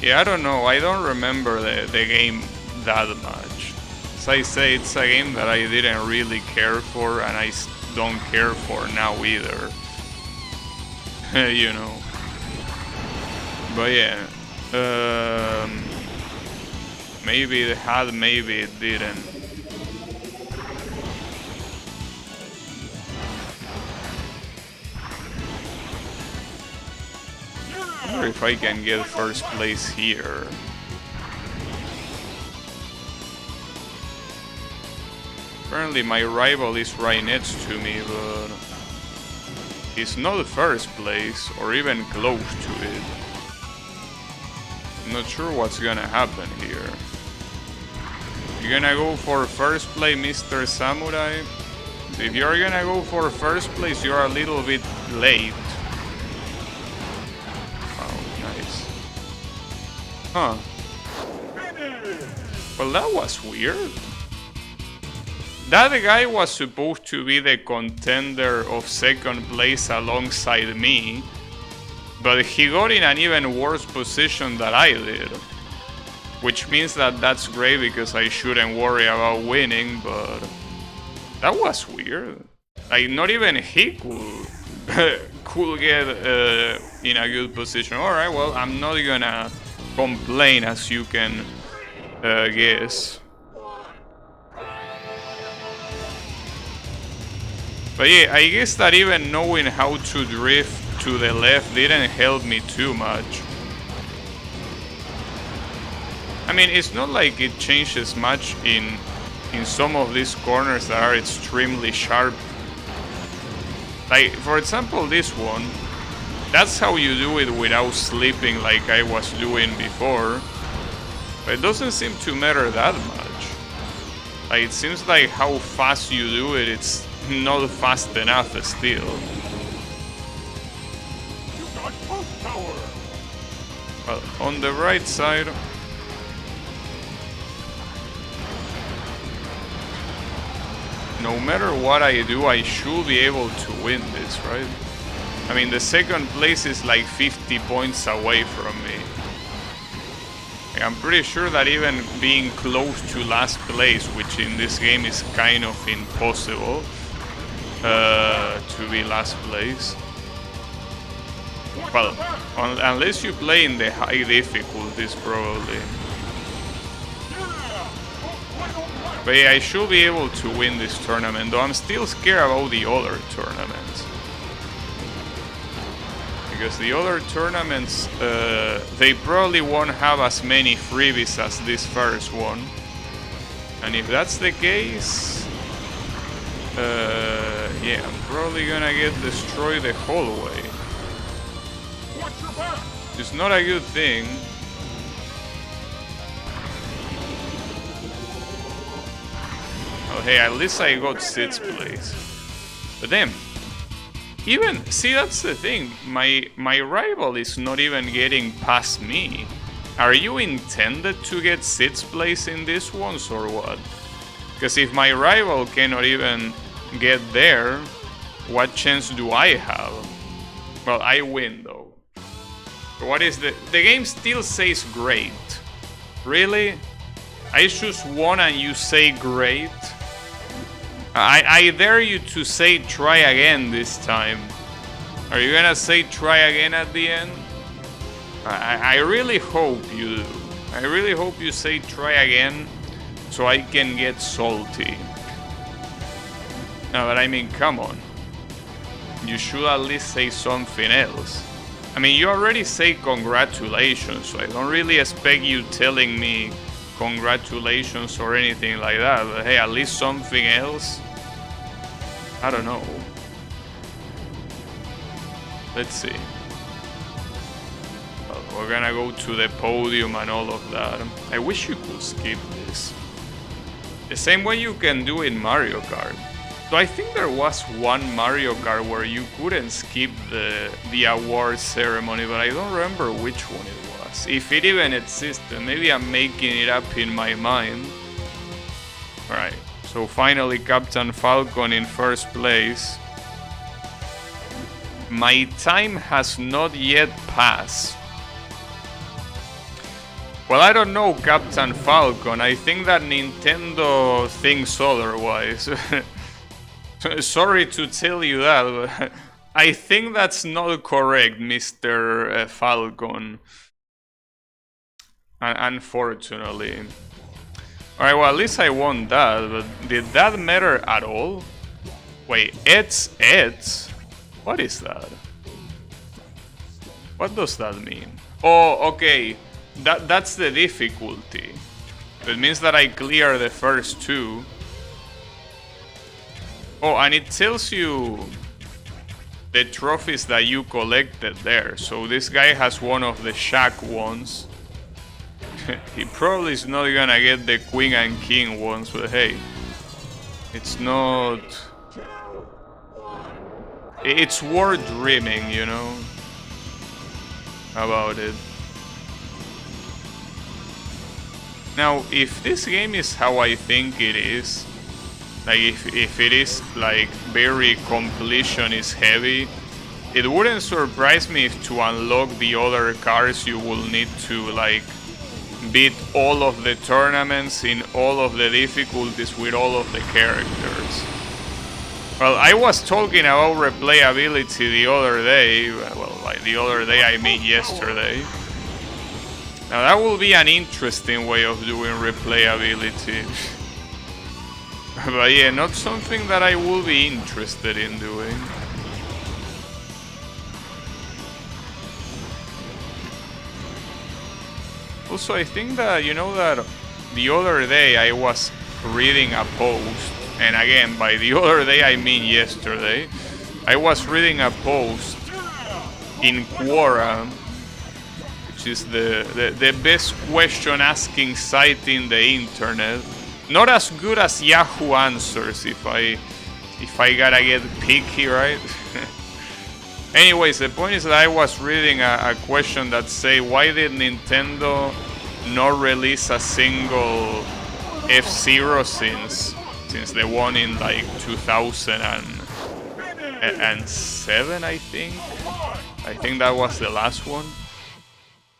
Yeah, I don't know. I don't remember the game that much. As I say, it's a game that I didn't really care for, and I don't care for now either. You know. But yeah, maybe it had, maybe it didn't. I wonder if I can get first place here. Apparently my rival is right next to me, but he's not first place or even close to it. I'm not sure what's gonna happen here. You gonna go for first place, Mr. Samurai? If you're gonna go for first place, you're a little bit late. Oh, nice. Huh. Well, that was weird. That guy was supposed to be the contender of second place alongside me, but he got in an even worse position than I did. Which means that that's great because I shouldn't worry about winning, but that was weird. Like, not even he could get in a good position. Alright, well, I'm not gonna complain, as you can guess. But yeah, I guess that even knowing how to drift to the left didn't help me too much. I mean, it's not like it changes much in some of these corners that are extremely sharp. Like, for example, this one. That's how you do it without slipping like I was doing before. But it doesn't seem to matter that much. Like, it seems like how fast you do it, it's not fast enough still. You got Pulse Tower! Well, on the right side... No matter what I do, I should be able to win this, right? I mean, the second place is like 50 points away from me. I'm pretty sure that even being close to last place, which in this game is kind of impossible, to be last place. Well, unless you play in the high difficulties, probably. But yeah, I should be able to win this tournament, though I'm still scared about the other tournaments. Because the other tournaments, they probably won't have as many freebies as this first one. And if that's the case, yeah, I'm probably gonna get destroyed the whole way. It's not a good thing. Oh, hey, at least I got 6th place. But damn. Even, see, that's the thing. My rival is not even getting past me. Are you intended to get 6th place in these ones or what? Because if my rival cannot even get there, what chance do I have? Well, I win though. What is the game still says great. Really? I choose one and you say great? I dare you to say try again this time. Are you gonna say try again at the end? I really hope you do. I really hope you say try again so I can get salty. No, but I mean, come on. You should at least say something else. I mean, you already say congratulations, so I don't really expect you telling me congratulations or anything like that, but hey, at least something else. I don't know. Let's see. Well, we're gonna go to the podium and all of that. I wish you could skip this. The same way you can do in Mario Kart. So I think there was one Mario Kart where you couldn't skip the award ceremony, but I don't remember which one it was. If it even existed, maybe I'm making it up in my mind. Alright, so finally Captain Falcon in first place. My time has not yet passed. Well, I don't know, Captain Falcon. I think that Nintendo thinks otherwise. Sorry to tell you that, but I think that's not correct, Mr. Falcon. Unfortunately. Alright, well, at least I won that, but did that matter at all? Wait, it's. What is that? What does that mean? Oh, okay. That's the difficulty. It means that I clear the first two. Oh, and it tells you the trophies that you collected there. So this guy has one of the Shaq ones. He probably is not gonna get the Queen and King ones, but hey, it's not... It's worth dreaming, you know, about it. Now, if this game is how I think it is, Like if it is like very completionist heavy, it wouldn't surprise me if to unlock the other cars you will need to like beat all of the tournaments in all of the difficulties with all of the characters. Well, I was talking about replayability the other day. Well, like the other day, I mean yesterday. Now that will be an interesting way of doing replayability. But yeah, not something that I will be interested in doing. Also, I think that, you know, that the other day I was reading a post, and again, by the other day I mean yesterday, I was reading a post in Quora, which is the best question asking site in the internet. Not as good as Yahoo Answers, if I gotta get picky, right? Anyways, the point is that I was reading a question that say, why did Nintendo not release a single F-Zero since the one in like 2007, I think? I think that was the last one.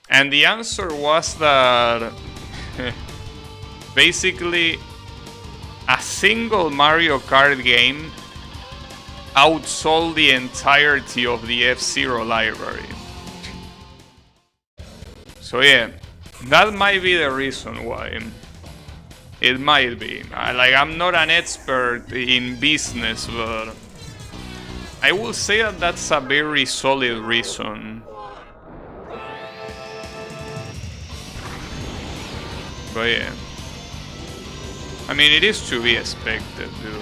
And the answer was that basically a single Mario Kart game outsold the entirety of the F-Zero library. So yeah, that might be the reason why. It might be. I'm not an expert in business, but I will say that that's a very solid reason. But yeah, I mean, it is to be expected, dude.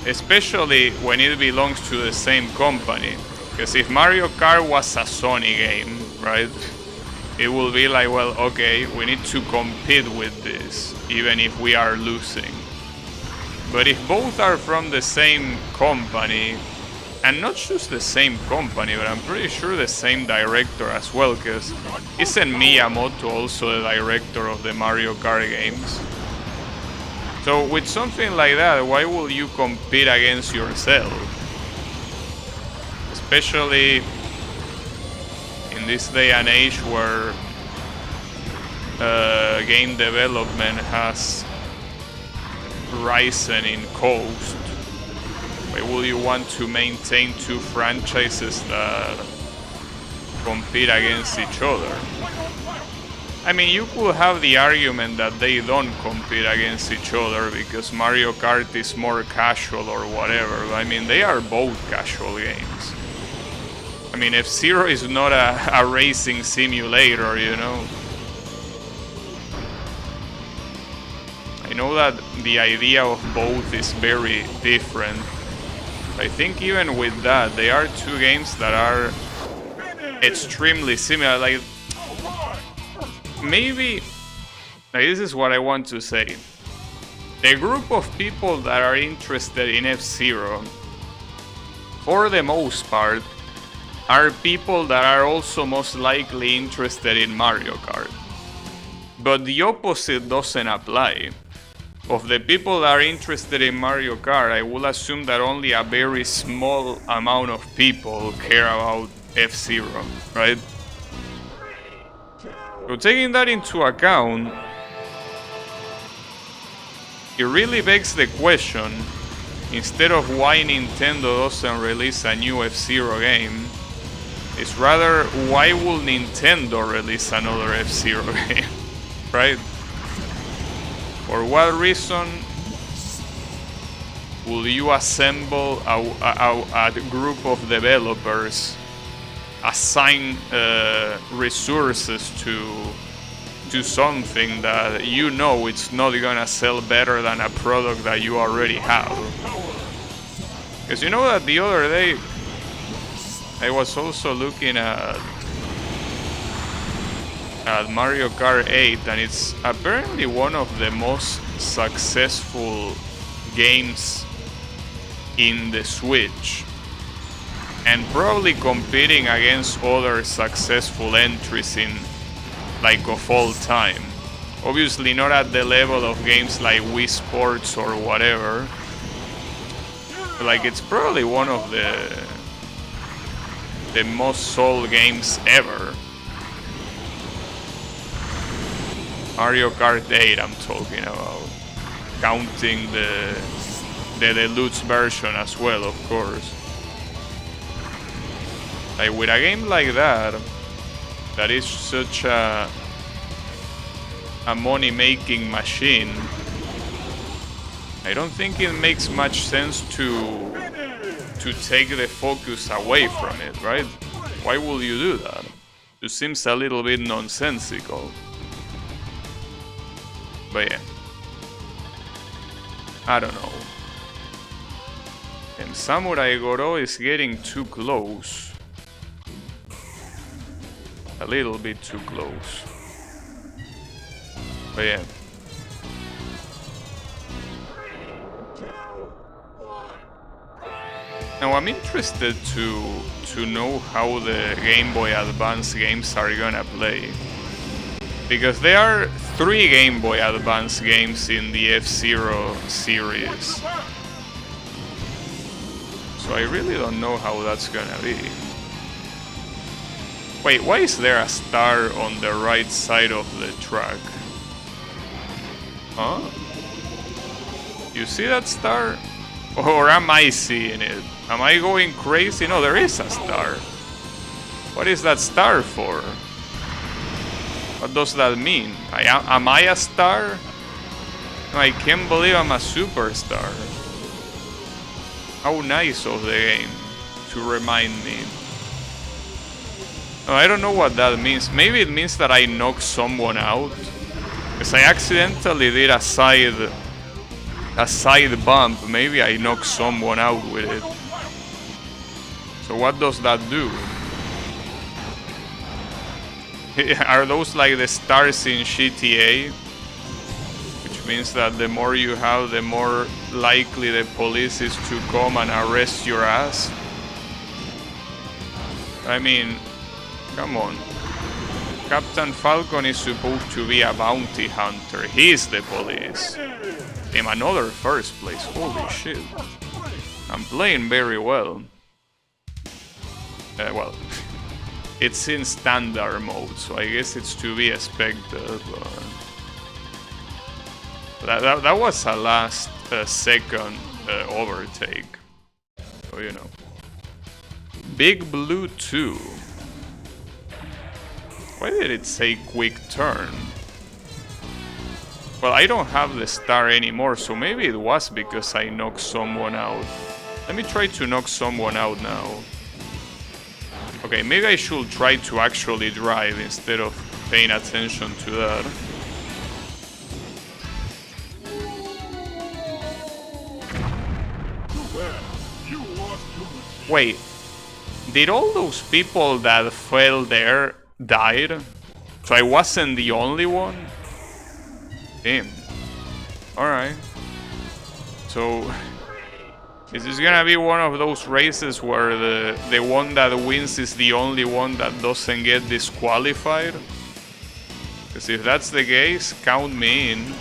Especially when it belongs to the same company. Because if Mario Kart was a Sony game, right? It will be like, well, okay, we need to compete with this, even if we are losing. But if both are from the same company, and not just the same company, but I'm pretty sure the same director as well, because isn't Miyamoto also the director of the Mario Kart games? So with something like that, why will you compete against yourself? Especially in this day and age where game development has risen in cost. Why will you want to maintain two franchises that compete against each other? I mean, you could have the argument that they don't compete against each other because Mario Kart is more casual or whatever. I mean, they are both casual games. I mean, F-Zero is not a racing simulator, you know. I know that the idea of both is very different. I think even with that, they are two games that are extremely similar. Like, maybe, like, this is what I want to say. The group of people that are interested in F-Zero, for the most part, are people that are also most likely interested in Mario Kart. But the opposite doesn't apply. Of the people that are interested in Mario Kart, I will assume that only a very small amount of people care about F-Zero, right? So taking that into account, it really begs the question, instead of why Nintendo doesn't release a new F-Zero game, it's rather why will Nintendo release another F-Zero game, right? For what reason will you assemble a group of developers, assign resources to something that you know it's not gonna sell better than a product that you already have? Because you know that the other day I was also looking at Mario Kart 8, and it's apparently one of the most successful games in the Switch, and probably competing against other successful entries in, like, of all time, Obviously not at the level of games like Wii Sports or whatever. But like, it's probably one of the most sold games ever. Mario Kart 8 I'm talking about. Counting the deluxe version as well, of course. Like, with a game like that is such a money-making machine, I don't think it makes much sense to take the focus away from it, right? Why would you do that? It seems a little bit nonsensical. But yeah, I don't know. And Samurai Goro is getting too close. A little bit too close. But yeah. Now I'm interested to know how the Game Boy Advance games are gonna play. Because there are 3 Game Boy Advance games in the F-Zero series. So I really don't know how that's gonna be. Wait, why is there a star on the right side of the track? Huh? You see that star? Or am I seeing it? Am I going crazy? No, there is a star. What is that star for? What does that mean? Am I a star? No, I can't believe I'm a superstar. How nice of the game to remind me. No, I don't know what that means. Maybe it means that I knocked someone out. Because I accidentally did a side bump. Maybe I knocked someone out with it. So what does that do? Are those like the stars in GTA? Which means that the more you have, the more likely the police is to come and arrest your ass? I mean, come on. Captain Falcon is supposed to be a bounty hunter. He's the police. In another first place. Holy shit. I'm playing very well. Well, it's in standard mode, so I guess it's to be expected. But that was a last second overtake. So, you know. Big Blue 2. Why did it say quick turn? Well, I don't have the star anymore, so maybe it was because I knocked someone out. Let me try to knock someone out now. Okay, maybe I should try to actually drive instead of paying attention to that. Wait, did all those people that fell there died? So I wasn't the only one? Damn. Alright. So is this gonna be one of those races where the one that wins is the only one that doesn't get disqualified? Because if that's the case, count me in.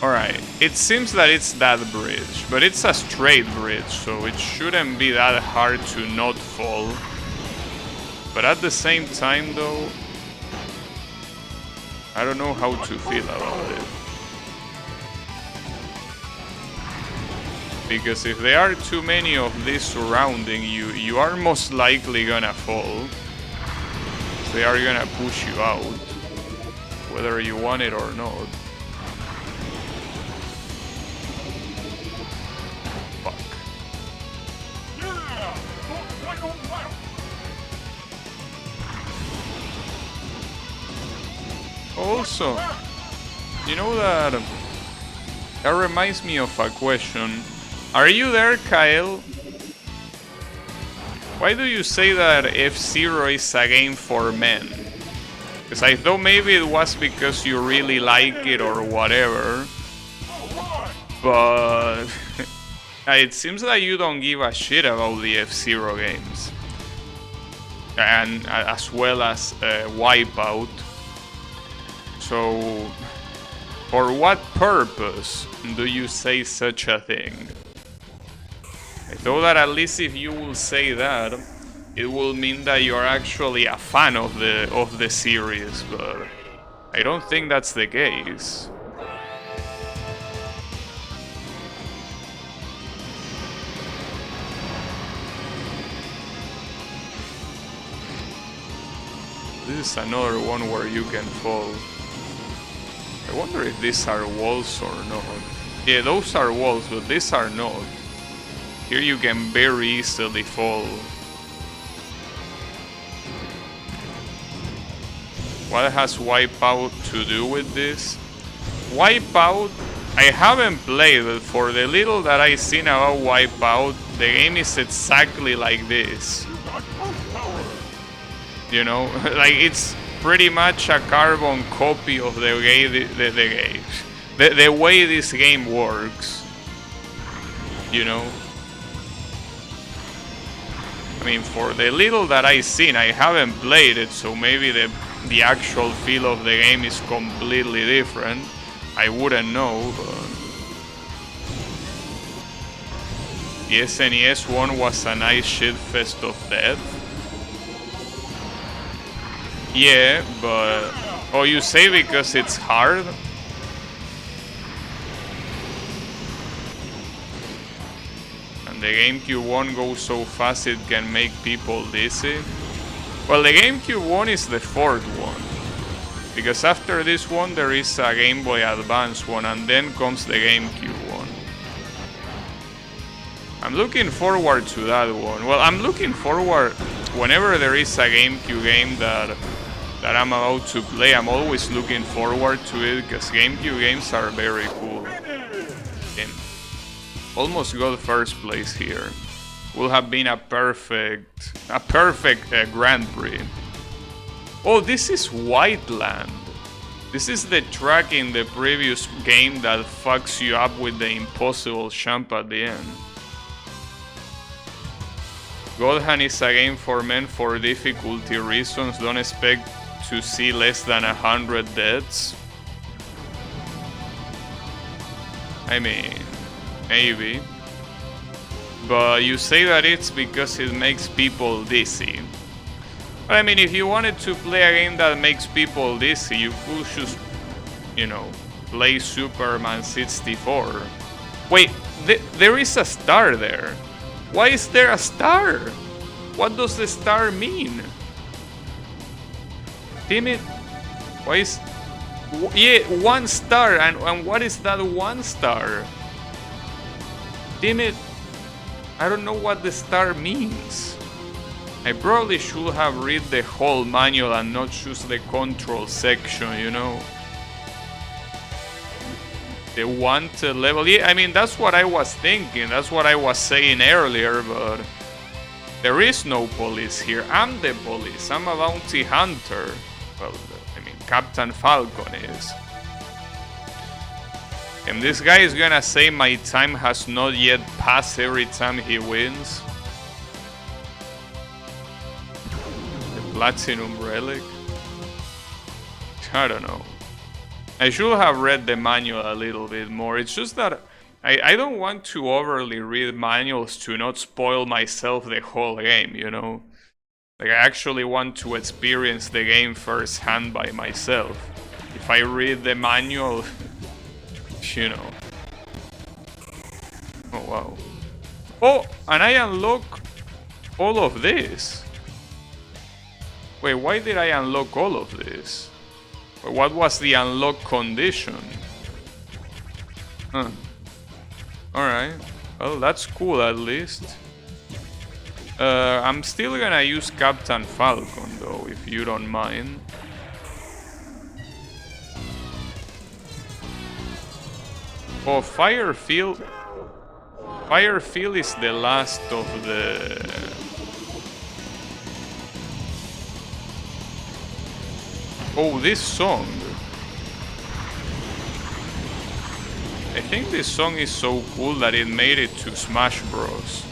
Alright, it seems that it's that bridge, but it's a straight bridge, so it shouldn't be that hard to not fall. But at the same time though, I don't know how to feel about it. Because if there are too many of these surrounding you, you are most likely gonna fall. They are gonna push you out, whether you want it or not. Also, you know that reminds me of a question. Are you there, Kyle? Why do you say that F-Zero is a game for men? Because I thought maybe it was because you really like it or whatever. But it seems that you don't give a shit about the F-Zero games. and as well as Wipeout. So, for what purpose do you say such a thing? I thought that at least if you will say that, it will mean that you are actually a fan of the series, but I don't think that's the case. This is another one where you can fall. I wonder if these are walls or not. Yeah, those are walls, but these are not. Here you can very easily fall. What has Wipeout to do with this? Wipeout, I haven't played, but for the little that I've seen about Wipeout, the game is exactly like this. You know, like it's pretty much a carbon copy of the way this game works. You know, I mean, for the little that I've seen, I haven't played it, so maybe the actual feel of the game is completely different. I wouldn't know, but the SNES one was a nice shitfest of death. Yeah, but... Oh, you say because it's hard? And the GameCube one goes so fast it can make people dizzy? Well, the GameCube one is the fourth one. Because after this one there is a Game Boy Advance one, and then comes the GameCube one. I'm looking forward to that one. Well, I'm looking forward whenever there is a GameCube game that I'm about to play. I'm always looking forward to it because GameCube games are very cool. And almost got first place here. Would have been a perfect Grand Prix. Oh, this is Whiteland. This is the track in the previous game that fucks you up with the impossible jump at the end. Godhand is a game for men for difficulty reasons. Don't expect to see less than 100 deaths. I mean, maybe. But you say that it's because it makes people dizzy. But I mean, if you wanted to play a game that makes people dizzy, you could just, you know, play Superman 64. Wait, there is a star there. Why is there a star? What does the star mean? Damn it. Why is... Yeah, one star. And what is that one star? Damn it. I don't know what the star means. I probably should have read the whole manual and not choose the control section, you know. The wanted level. Yeah, I mean, that's what I was thinking. That's what I was saying earlier, but there is no police here. I'm the police. I'm a bounty hunter. Well, I mean, Captain Falcon is. And this guy is gonna say my time has not yet passed every time he wins. The Platinum Relic? I don't know. I should have read the manual a little bit more. It's just that I don't want to overly read manuals to not spoil myself the whole game, you know? Like, I actually want to experience the game firsthand by myself. If I read the manual, you know. Oh, wow. Oh, and I unlock all of this. Wait, why did I unlock all of this? What was the unlock condition? Huh. Alright. Well, that's cool at least. I'm still gonna use Captain Falcon though, if you don't mind. Oh, Firefield. Firefield is the last of the... Oh, this song. I think this song is so cool that it made it to Smash Bros.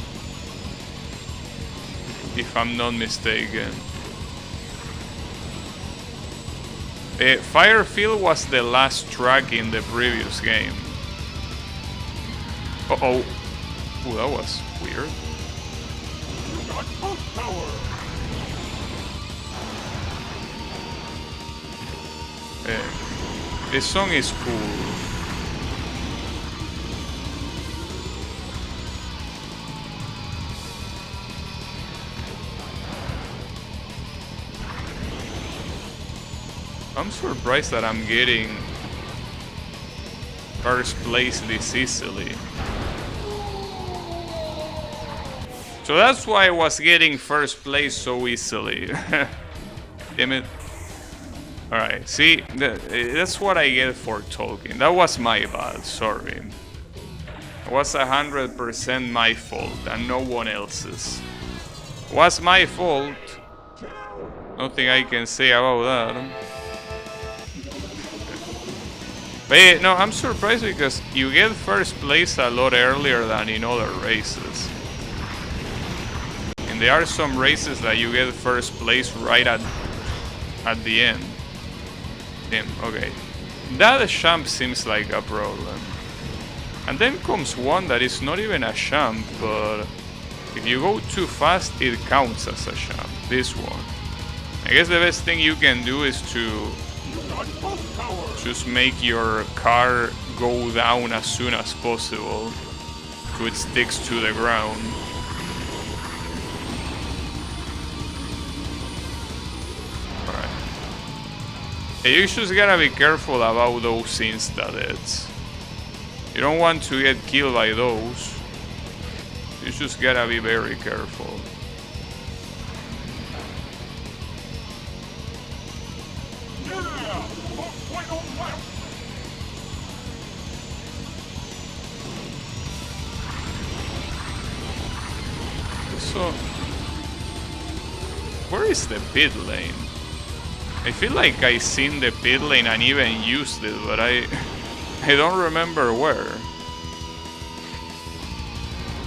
If I'm not mistaken. Firefield was the last track in the previous game. Uh-oh. Ooh, that was weird. You got post power. This song is cool. I'm surprised that I'm getting first place this easily. So that's why I was getting first place so easily. Damn it. Alright, see, that's what I get for talking. That was my bad, sorry. It was 100% my fault and no one else's. It was my fault. Nothing I can say about that. But yeah, no, I'm surprised because you get first place a lot earlier than in other races. And there are some races that you get first place right at the end. Damn, okay. That champ seems like a problem. And then comes one that is not even a champ, but if you go too fast, it counts as a champ. This one. I guess the best thing you can do is to just make your car go down as soon as possible so it sticks to the ground. Alright. You just gotta be careful about those insta-deaths. You don't want to get killed by those. You just gotta be very careful. So, where is the pit lane? I feel like I seen the pit lane and even used it, but I don't remember where.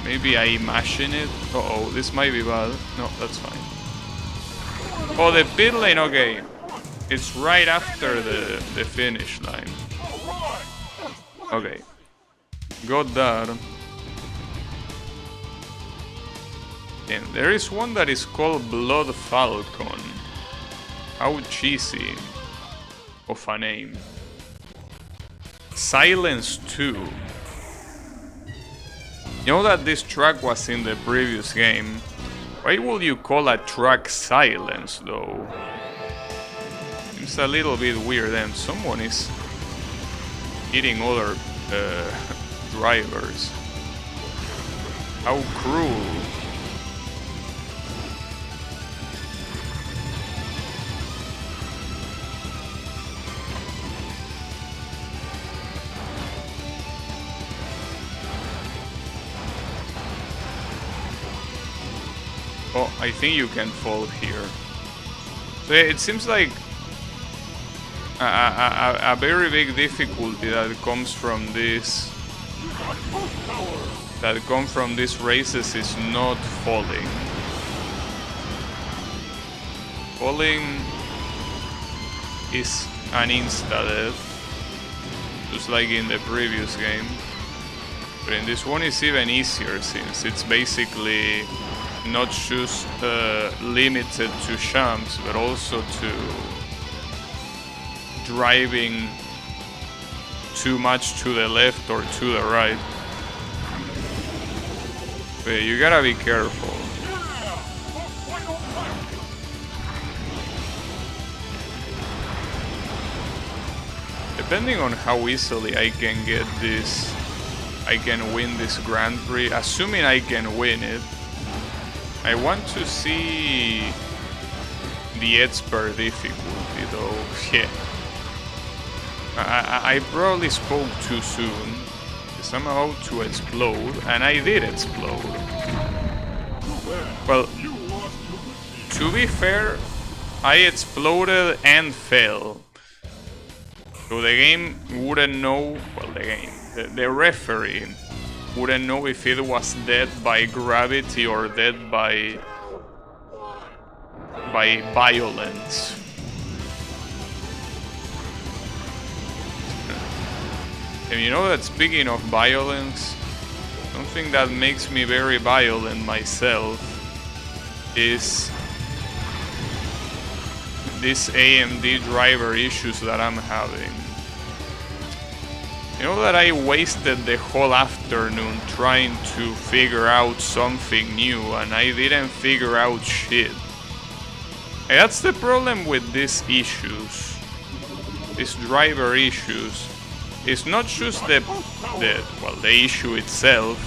Maybe I imagine it. Uh-oh, this might be bad. No, that's fine. Oh, the pit lane, okay. It's right after the finish line. Okay. Got that. And there is one that is called Blood Falcon. How cheesy of a name. Silence 2. You know that this track was in the previous game. Why would you call a track Silence though? Seems a little bit weird, and someone is hitting other drivers. How cruel. Oh, I think you can fall here. So yeah, it seems like a very big difficulty that comes from this. That comes from these races is not falling. Falling is an insta-death, just like in the previous game. But in this one it's even easier since it's basically not just limited to champs, but also to driving too much to the left or to the right. But you gotta be careful. Depending on how easily I can get this, I can win this Grand Prix, assuming I can win it. I want to see the expert difficulty though. Yeah. I probably spoke too soon, because I'm about to explode, and I did explode. Well, to be fair, I exploded and fell. So the game wouldn't know, well, the referee wouldn't know if it was dead by gravity or dead by violence. And you know that speaking of violence, something that makes me very violent myself is these AMD driver issues that I'm having. You know that I wasted the whole afternoon trying to figure out something new and I didn't figure out shit. And that's the problem with these issues, these driver issues. It's not just the issue itself,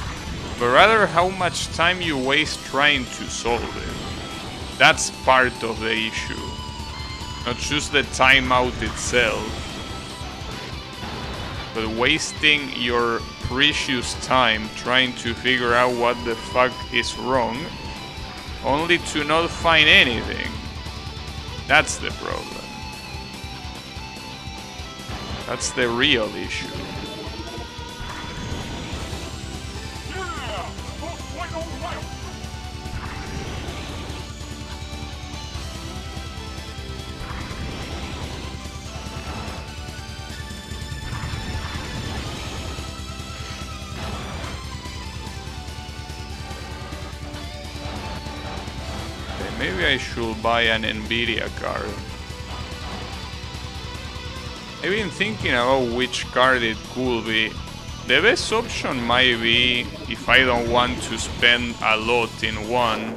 but rather how much time you waste trying to solve it. That's part of the issue, not just the timeout itself, but wasting your precious time trying to figure out what the fuck is wrong, only to not find anything. That's the problem. That's the real issue. Okay, maybe I should buy an Nvidia card. I've been thinking about which card it could be. The best option might be, if I don't want to spend a lot in one,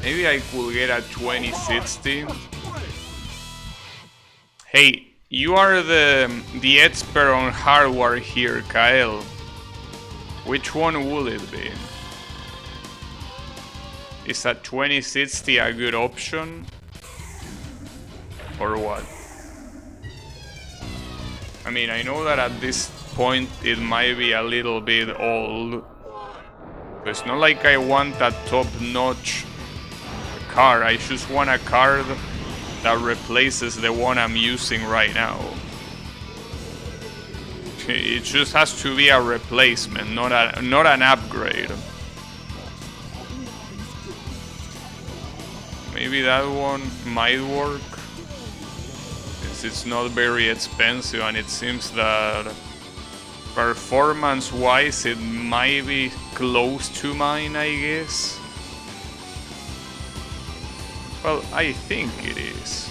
maybe I could get a 2060. Hey, you are the expert on hardware here, Kyle. Which one will it be? Is a 2060 a good option? Or what? I mean, I know that at this point it might be a little bit old. But it's not like I want a top-notch card. I just want a card that replaces the one I'm using right now. It just has to be a replacement, not an upgrade. Maybe that one might work. It's not very expensive and it seems that performance wise it might be close to mine, I guess. Well, I think it is.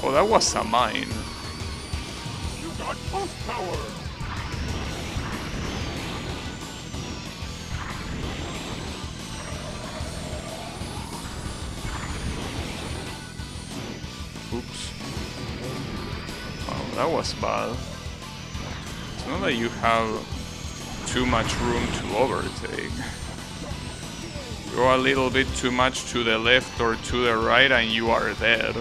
Oh, that was a mine. You got pulse power. Oops. Oh, that was bad. It's not that you have too much room to overtake. Go a little bit too much to the left or to the right and you are dead.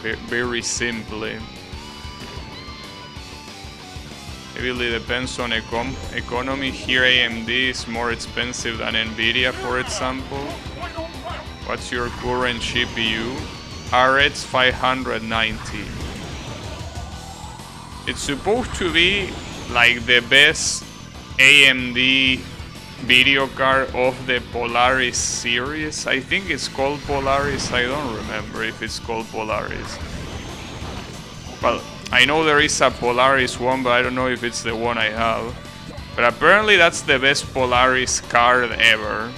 Very simply. It really depends on economy. Here AMD is more expensive than Nvidia, for example. What's your current GPU? RX 590. It's supposed to be like the best AMD video card of the Polaris series. I think it's called Polaris. I don't remember if it's called Polaris. Well, I know there is a Polaris one, but I don't know if it's the one I have. But apparently that's the best Polaris card ever,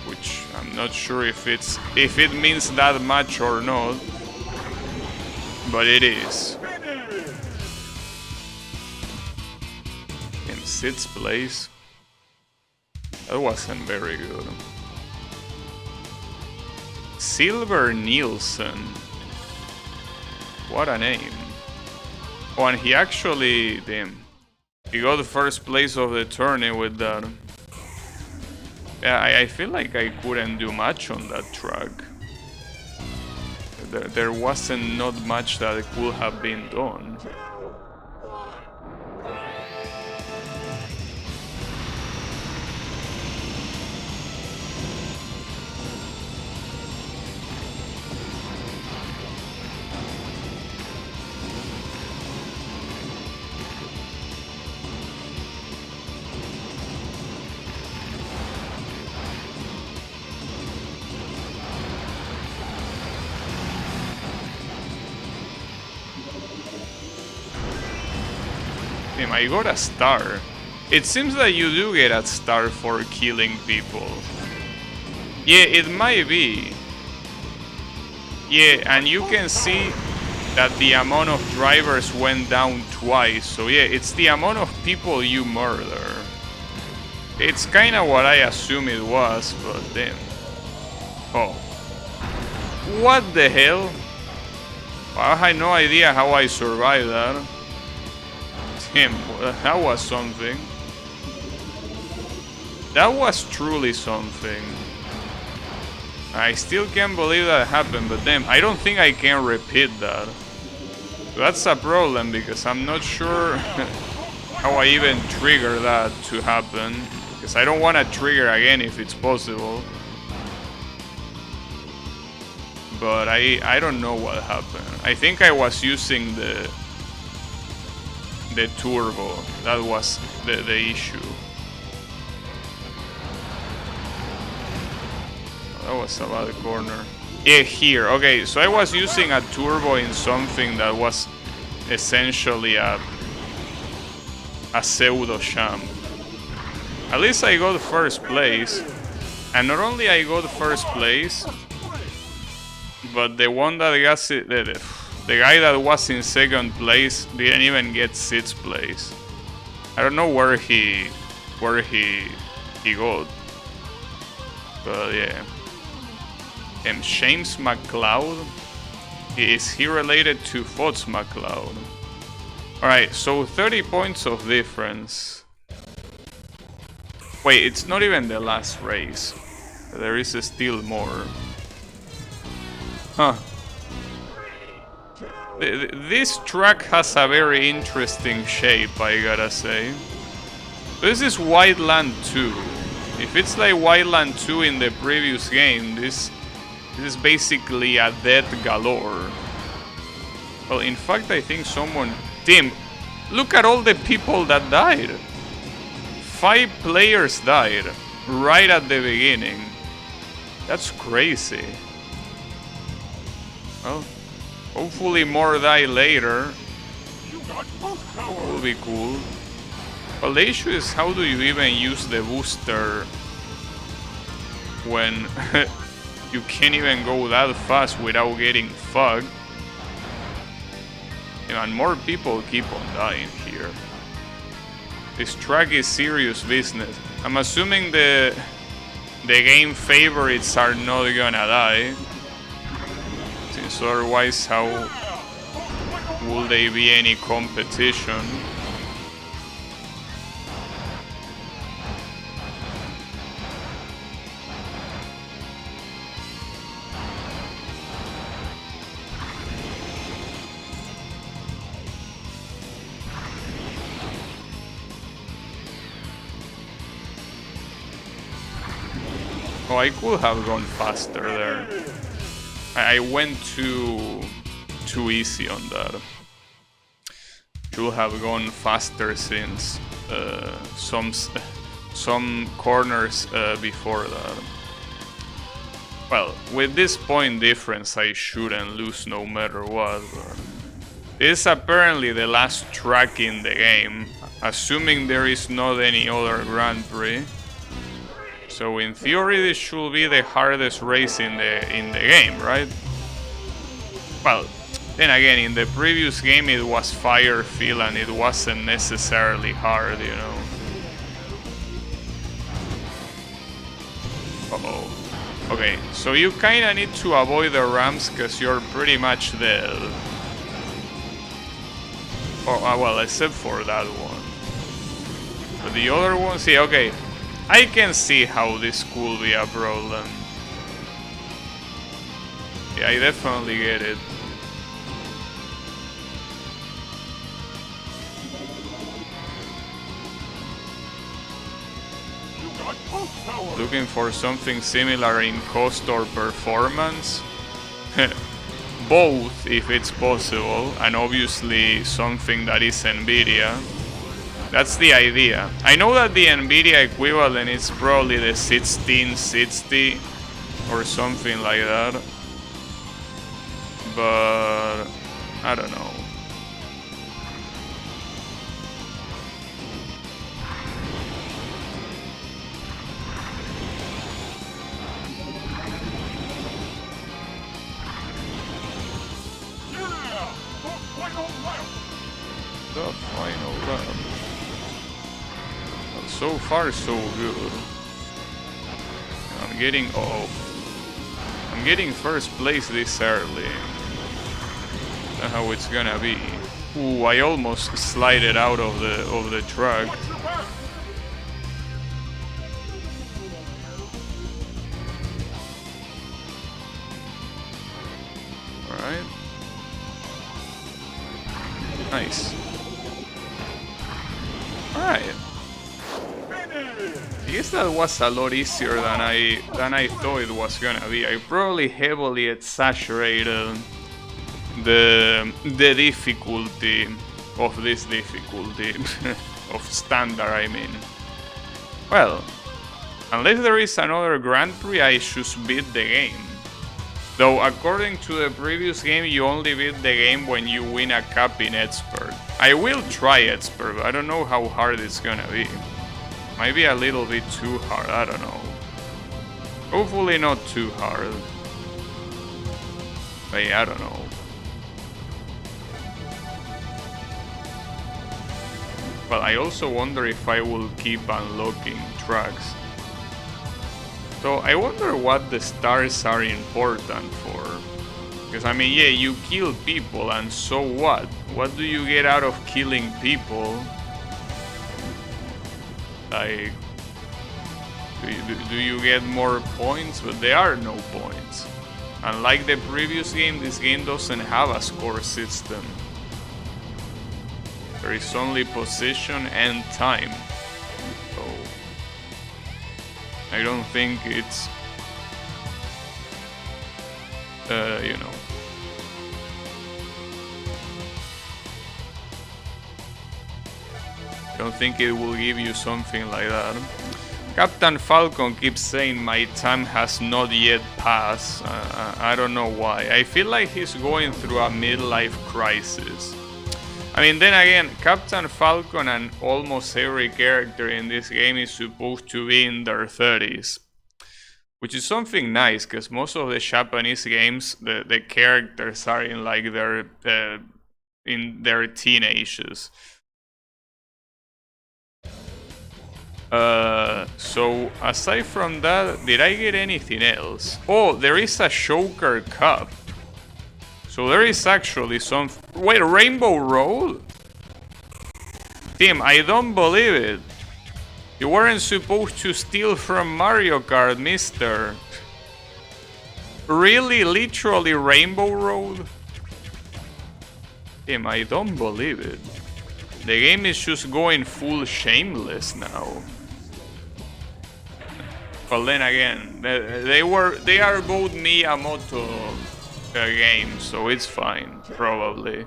which I'm not sure if it means that much or not, but it is. In 6th place. That wasn't very good. Silver Nielsen. What a name. Oh, and he actually, damn, he got the first place of the tourney with that. Yeah, I feel like I couldn't do much on that track. There wasn't not much that could have been done. Damn, I got a star. It seems that you do get a star for killing people. Yeah, it might be. Yeah, and you can see that the amount of drivers went down twice. So yeah, it's the amount of people you murder. It's kinda what I assume it was, but damn. Oh. What the hell? I had no idea how I survived that. Damn, that was something. That was truly something. I still can't believe that happened, but damn, I don't think I can repeat that. That's a problem because I'm not sure how I even trigger that to happen. Because I don't want to trigger again if it's possible. But I don't know what happened. I think I was using the turbo. That was the issue. That was a bad corner. Yeah, here. Okay, so I was using a turbo in something that was essentially a pseudo sham. At least I got first place. And not only I got first place, but the one that got the guy that was in second place didn't even get sixth place. I don't know where he got. But yeah. And James McLeod, is he related to Fox McLeod? Alright, so 30 points of difference. Wait, it's not even the last race. There is still more. Huh. This track has a very interesting shape, I gotta say. This is Wildland 2. If it's like Wildland 2 in the previous game, this is basically a death galore. Well, in fact, I think someone... Damn, look at all the people that died. 5 players died right at the beginning. That's crazy. Well, hopefully more die later. Will be cool. Well, the issue is how do you even use the booster when you can't even go that fast without getting fucked. And more people keep on dying here. This track is serious business. I'm assuming the game favorites are not gonna die. Since otherwise how would they be any competition? Oh, I could have gone faster there. I went too easy on that. Should have gone faster since some corners before that. Well, with this point difference, I shouldn't lose no matter what. But this is apparently the last track in the game, assuming there is not any other Grand Prix. So in theory, this should be the hardest race in the game, right? Well, then again, in the previous game it was Firefield and it wasn't necessarily hard, you know. Uh-oh. Okay, so you kinda need to avoid the ramps because you're pretty much dead. Oh, well, except for that one. But the other ones, see, okay. I can see how this could be a problem. Yeah, I definitely get it. Looking for something similar in cost or performance? Both, if it's possible, and obviously something that is NVIDIA. That's the idea. I know that the NVIDIA equivalent is probably the 1660 or something like that. But I don't know. so far so good. I'm getting first place this early. That's how it's gonna be. Ooh, I almost slided out of the truck. Alright. Nice. Alright. I guess that was a lot easier than I thought it was gonna be. I probably heavily exaggerated the difficulty of this difficulty of standard, I mean. Well, unless there is another Grand Prix, I should beat the game. Though according to the previous game, you only beat the game when you win a cup in Expert. I will try Expert, but I don't know how hard it's gonna be. Might be a little bit too hard, I don't know. Hopefully not too hard. But yeah, I don't know. But I also wonder if I will keep unlocking tracks. So I wonder what the stars are important for. Because I mean, yeah, you kill people and so what? What do you get out of killing people? Like, do you get more points? But there are no points. Unlike the previous game, this game doesn't have a score system. There is only position and time. So I don't think it's you know. I don't think it will give you something like that. Captain Falcon keeps saying my time has not yet passed. I don't know why. I feel like he's going through a midlife crisis. I mean, then again, Captain Falcon and almost every character in this game is supposed to be in their 30s. Which is something nice, because most of the Japanese games, the characters are in like their teenagers. So aside from that, did I get anything else? Oh, there is a Shoker Cup. So there is actually some... Wait, Rainbow Road? Tim, I don't believe it. You weren't supposed to steal from Mario Kart, mister. Really? Literally Rainbow Road? Tim, I don't believe it. The game is just going full shameless now. But then again, they are both Miyamoto games, so it's fine, probably.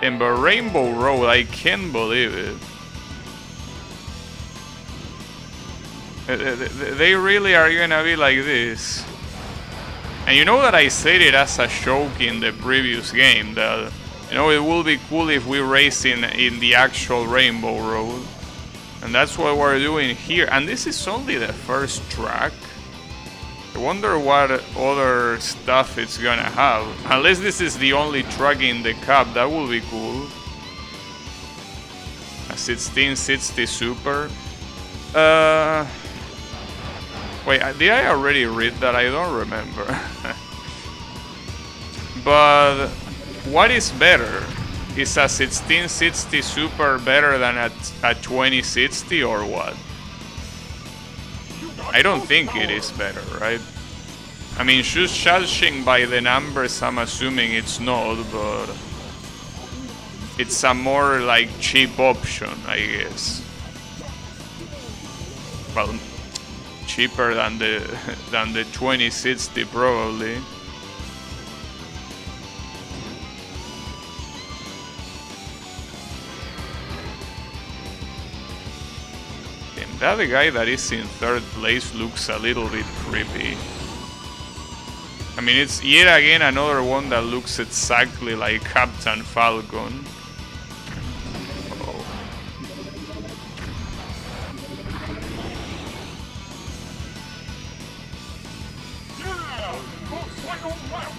And but Rainbow Road, I can't believe it. They really are gonna be like this. And you know that I said it as a joke in the previous game, that, you know, it will be cool if we race in the actual Rainbow Road. And that's what we're doing here. And this is only the first track. I wonder what other stuff it's gonna have. Unless this is the only track in the cup, that will be cool. A 1660 Super. Wait, did I already read that? I don't remember. But what is better? Is a 1660 Super better than a 2060 or what? I don't think it is better, right? I mean, just judging by the numbers, I'm assuming it's not, but it's a more like cheap option, I guess. Well, cheaper than the 2060 probably. That guy that is in third place looks a little bit creepy. I mean, it's yet again another one that looks exactly like Captain Falcon. Oh.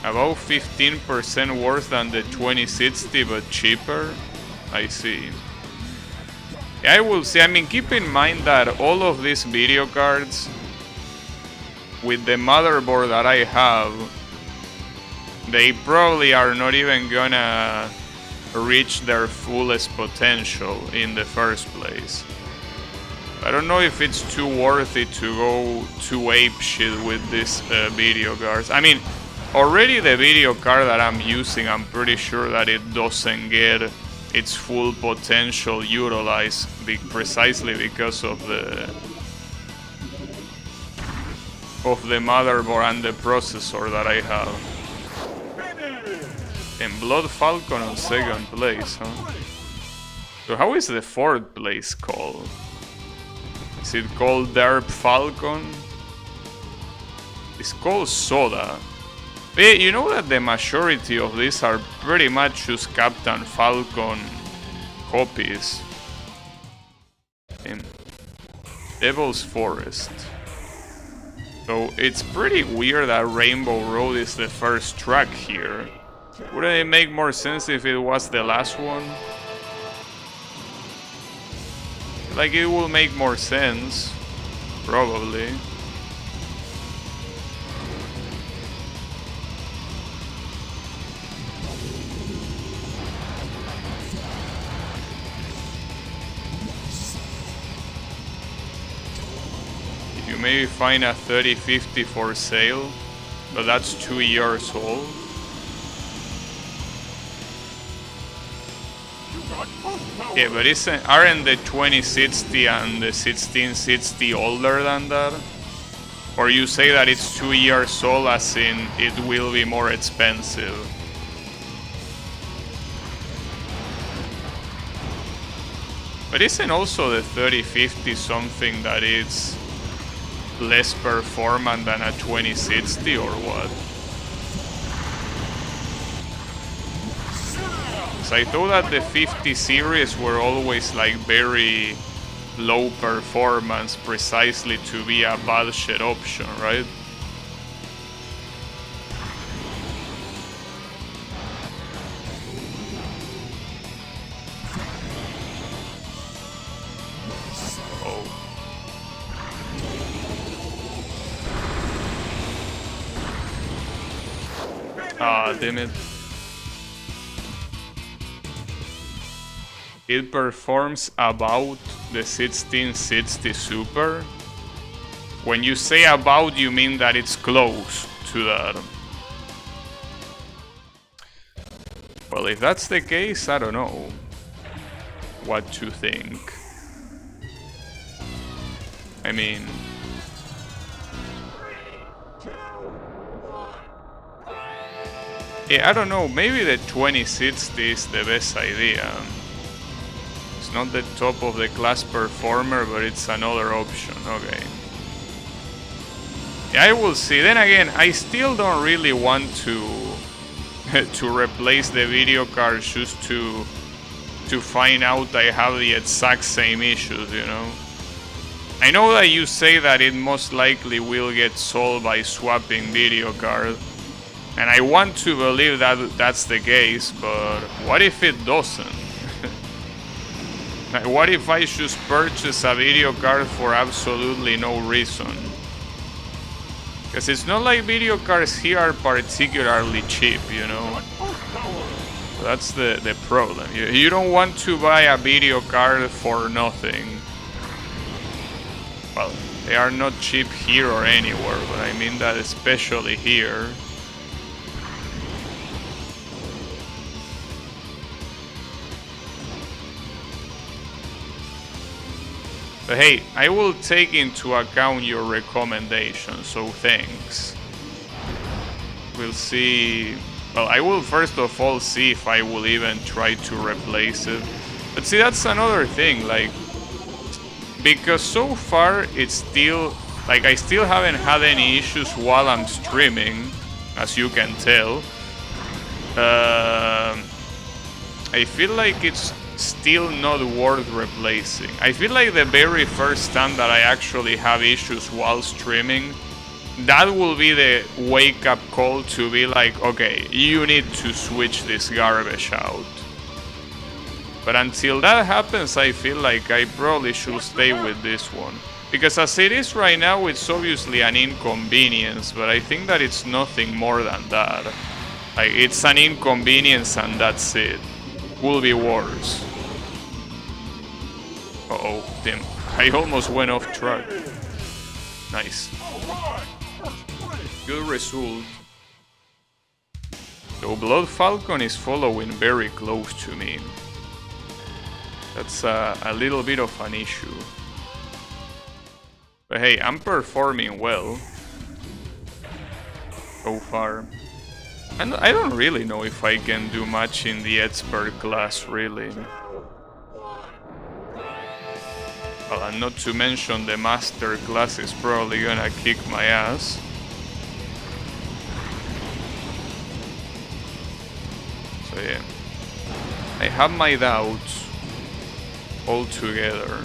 About 15% worse than the 2060, but cheaper? I see. I will see. I mean, keep in mind that all of these video cards, with the motherboard that I have, they probably are not even gonna reach their fullest potential in the first place. I don't know if it's too worth it to go to ape shit with these video cards. I mean, already the video card that I'm using, I'm pretty sure that it doesn't get its full potential utilized precisely because of the motherboard and the processor that I have. And Blood Falcon on second place, huh? So how is the fourth place called? Is it called Derp Falcon? It's called Soda. Yeah, you know that the majority of these are pretty much just Captain Falcon copies. Devil's Forest. So it's pretty weird that Rainbow Road is the first track here. Wouldn't it make more sense if it was the last one? Like, it will make more sense, probably. You maybe find a 3050 for sale, but that's 2 years old. Yeah, but aren't the 2060 and the 1660 older than that? Or you say that it's 2 years old as in it will be more expensive? But isn't also the 3050 something that is less performant than a 2060 or what? So I thought that the 50 series were always like very low performance precisely to be a bad shit option, right? Oh. Ah, damn it. It performs about the 1660 Super. When you say about, you mean that it's close to that. Well, if that's the case, I don't know what to think. I mean... yeah, I don't know, maybe the 2060 is the best idea. It's not the top of the class performer, but it's another option. Okay. Yeah, I will see. Then again, I still don't really want to to replace the video card just to find out I have the exact same issues, you know. I know that you say that it most likely will get solved by swapping video card, and I want to believe that that's the case, but what if it doesn't? What if I just purchase a video card for absolutely no reason? Because it's not like video cards here are particularly cheap, you know? That's the problem. You don't want to buy a video card for nothing. Well, they are not cheap here or anywhere, but I mean that especially here. But hey, I will take into account your recommendation, so thanks. We'll see... well, I will first of all see if I will even try to replace it. But see, that's another thing, like... because so far it's still... like, I still haven't had any issues while I'm streaming, as you can tell. I feel like it's still not worth replacing. I feel like the very first time that I actually have issues while streaming, that will be the wake-up call to be like, okay, you need to switch this garbage out. But until that happens, I feel like I probably should stay with this one. Because as it is right now, it's obviously an inconvenience, but I think that it's nothing more than that. Like, it's an inconvenience and that's it. Will be worse. Uh-oh, damn. I almost went off track. Nice. Good result. So Blood Falcon is following very close to me. That's a little bit of an issue. But hey, I'm performing well so far. And I don't really know if I can do much in the expert class, really. Well, and not to mention the master class is probably gonna kick my ass. So yeah, I have my doubts altogether.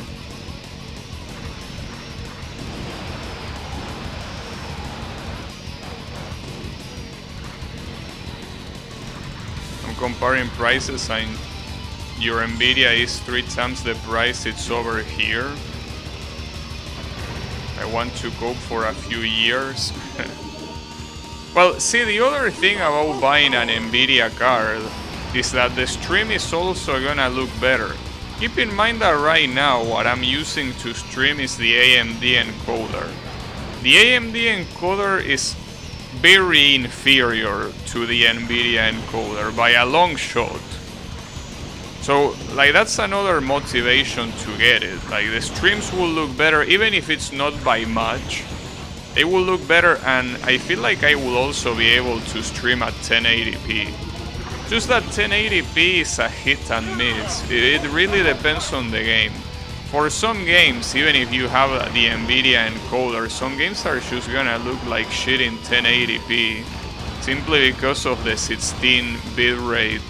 I'm comparing prices and your Nvidia is 3 times the price it's over here. I want to go for a few years. Well, see, the other thing about buying an Nvidia card is that the stream is also gonna look better. Keep in mind that right now what I'm using to stream is the AMD encoder. The AMD encoder is very inferior to the Nvidia encoder by a long shot. So, like, that's another motivation to get it. Like, the streams will look better, even if it's not by much. They will look better, and I feel like I will also be able to stream at 1080p. Just that 1080p is a hit and miss. It really depends on the game. For some games, even if you have the Nvidia encoder, some games are just gonna look like shit in 1080p, simply because of the 16 bitrate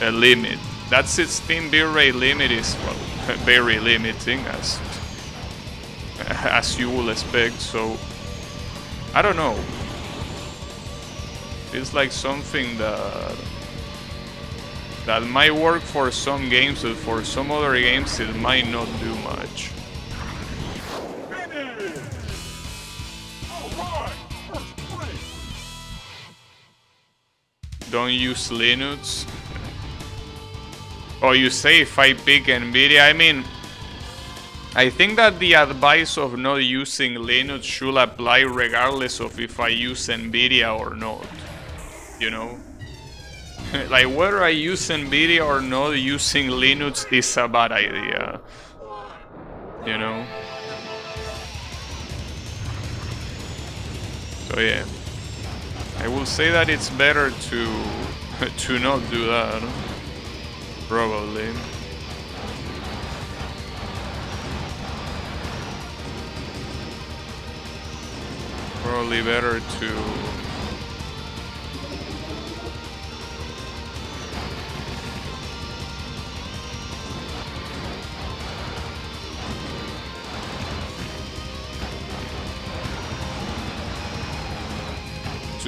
limit. That 16 bitrate limit is, well, very limiting, as you will expect. So I don't know. It's like something that might work for some games, but for some other games it might not do much. Don't use Linux. Oh, you say if I pick Nvidia? I mean, I think that the advice of not using Linux should apply regardless of if I use Nvidia or not. You know? Like, whether I use Nvidia or not, using Linux is a bad idea. You know? So yeah. I will say that it's better to not do that. Probably. Probably better to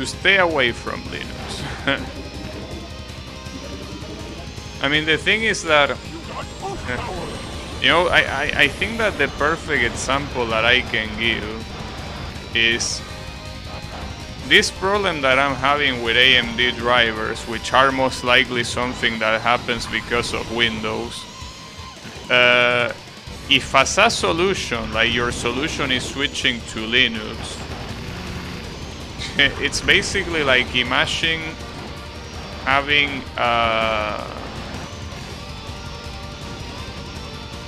stay away from Linux. I mean, the thing is that, you know, I think that the perfect example that I can give is this problem that I'm having with AMD drivers, which are most likely something that happens because of Windows. If as a solution, like your solution is switching to Linux, it's basically like imagine having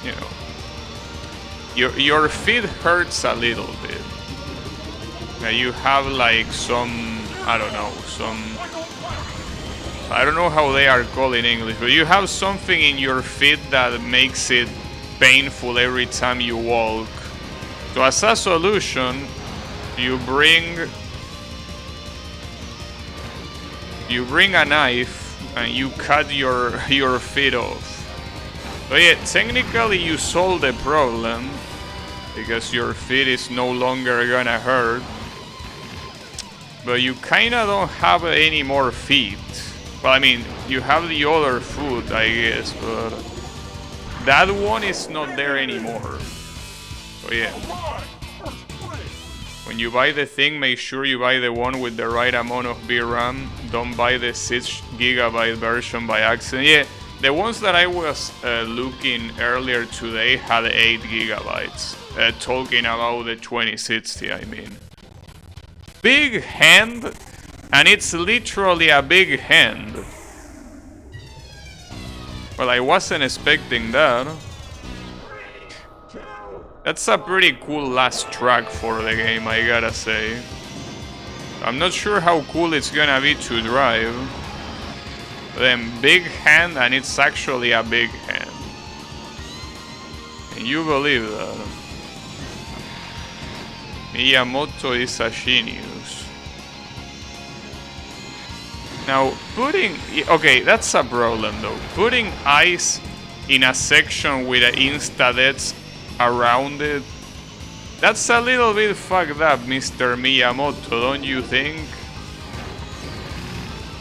you know, your feet hurts a little bit. You have like some, I don't know how they are called in English, but you have something in your feet that makes it painful every time you walk. So as a solution, you bring a knife and you cut your feet off. So yeah, technically you solve the problem because your feet is no longer gonna hurt, but you kinda don't have any more feet. Well, I mean, you have the other foot, I guess, but that one is not there anymore. So yeah. When you buy the thing, make sure you buy the one with the right amount of VRAM. Don't buy the 6GB version by accident. Yeah, the ones that I was looking earlier today had 8GB. Talking about the 2060, I mean. Big hand, and it's literally a big hand. Well, I wasn't expecting that. That's a pretty cool last track for the game, I gotta say. I'm not sure how cool it's gonna be to drive. Then big hand, and it's actually a big hand. Can you believe that? Miyamoto is a genius. Now, okay, that's a problem though. Putting ice in a section with an insta-deaths around it, that's a little bit fucked up, Mr. Miyamoto, don't you think?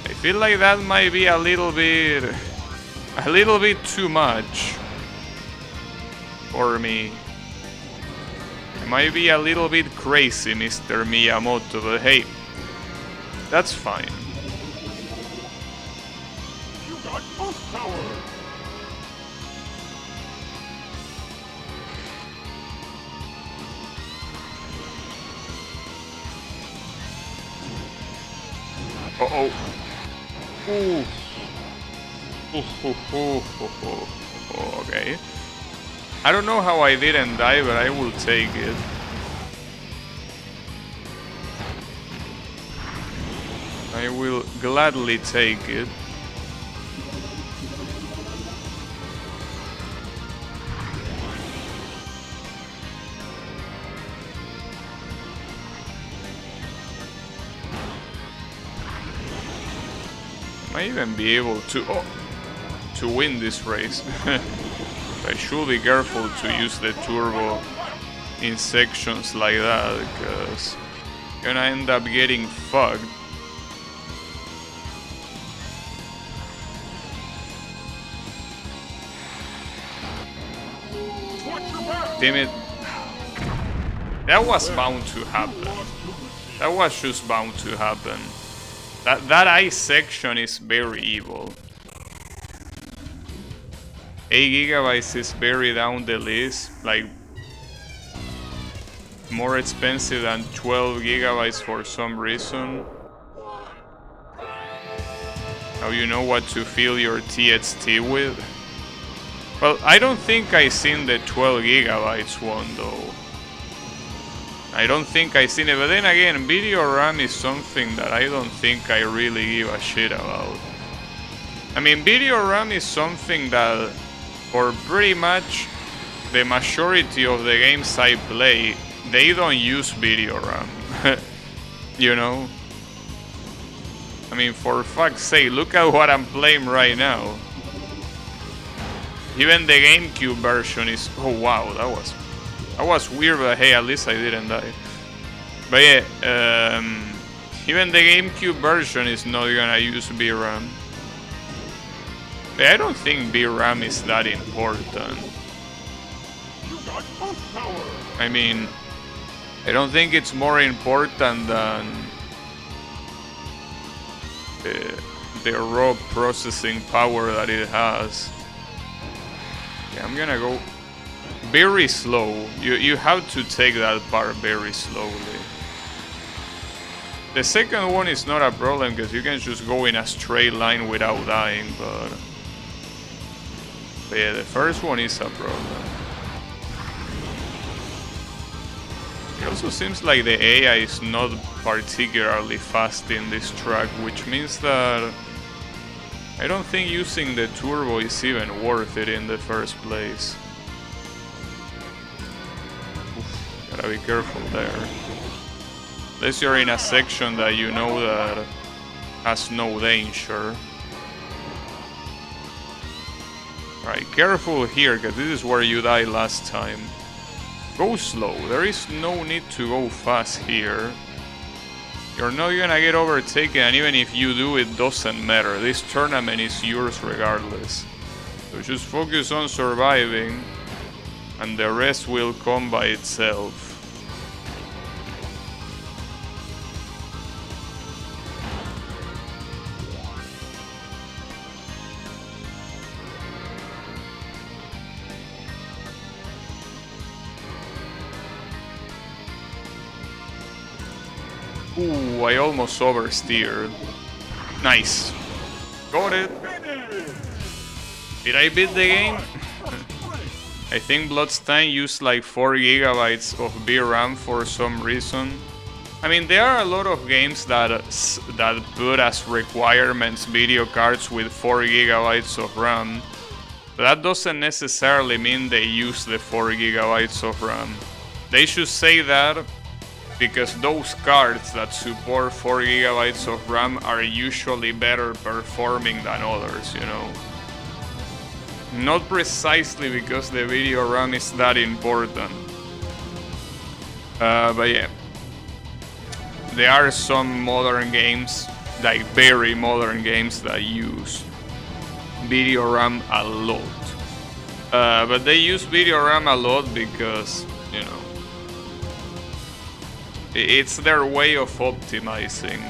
I feel like that might be a little bit too much for me. It might be a little bit crazy, Mr. Miyamoto, but hey, that's fine. You got boost power. Uh-oh. Ooh. Okay. I don't know how I didn't die, but I will take it. I will gladly take it. Might even be able to win this race. I should be careful to use the turbo in sections like that, because you're gonna end up getting fucked. Damn it. That was bound to happen. That was just bound to happen. That ice section is very evil. 8GB is very down the list, like more expensive than 12GB for some reason. Now you know what to fill your TXT with. Well, I don't think I seen the 12GB one though. I don't think I seen it, but then again, video RAM is something that I don't think I really give a shit about. I mean, video RAM is something that, for pretty much the majority of the games I play, they don't use video RAM. You know? I mean, for fuck's sake, look at what I'm playing right now. Even the GameCube version is... Oh wow, that was weird, but hey, at least I didn't die. But yeah, even the GameCube version is not gonna use VRAM. But I don't think VRAM is that important. I mean, I don't think it's more important than the raw processing power that it has. Yeah, I'm gonna go very slow. You have to take that part very slowly. The second one is not a problem because you can just go in a straight line without dying, but yeah, the first one is a problem. It also seems like the AI is not particularly fast in this track, which means that I don't think using the turbo is even worth it in the first place. Oof, gotta be careful there. Unless you're in a section that you know that has no danger. Alright, careful here, because this is where you died last time. Go slow, there is no need to go fast here. You're not gonna get overtaken, and even if you do, it doesn't matter. This tournament is yours regardless. So just focus on surviving, and the rest will come by itself. Ooh, I almost oversteered. Nice. Got it. Did I beat the game? I think Bloodstained used like 4 gigabytes of VRAM for some reason. I mean, there are a lot of games that put as requirements video cards with 4 gigabytes of RAM. But that doesn't necessarily mean they use the 4 gigabytes of RAM. They should say that because those cards that support 4 gigabytes of RAM are usually better performing than others, you know. Not precisely because the video RAM is that important. But yeah. There are some modern games, like very modern games, that use video RAM a lot. But they use video RAM a lot because, you know, it's their way of optimizing.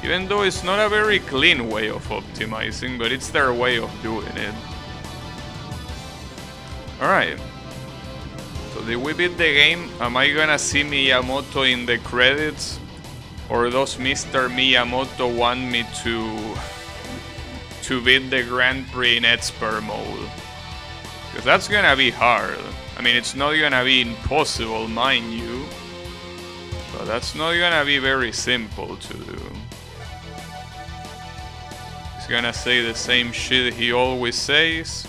Even though it's not a very clean way of optimizing, but it's their way of doing it. Alright. So did we beat the game? Am I gonna see Miyamoto in the credits? Or does Mr. Miyamoto want me to beat the Grand Prix in expert mode? Because that's gonna be hard. I mean, it's not gonna be impossible, mind you. But that's not gonna be very simple to do. He's gonna say the same shit he always says.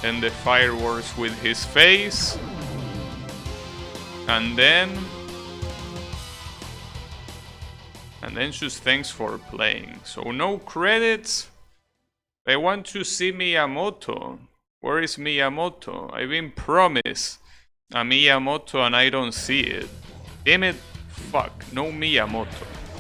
And the fireworks with his face. And then just thanks for playing. So no credits. I want to see Miyamoto. Where is Miyamoto? I've been promised a Miyamoto and I don't see it. Damn it. Fuck. No Miyamoto.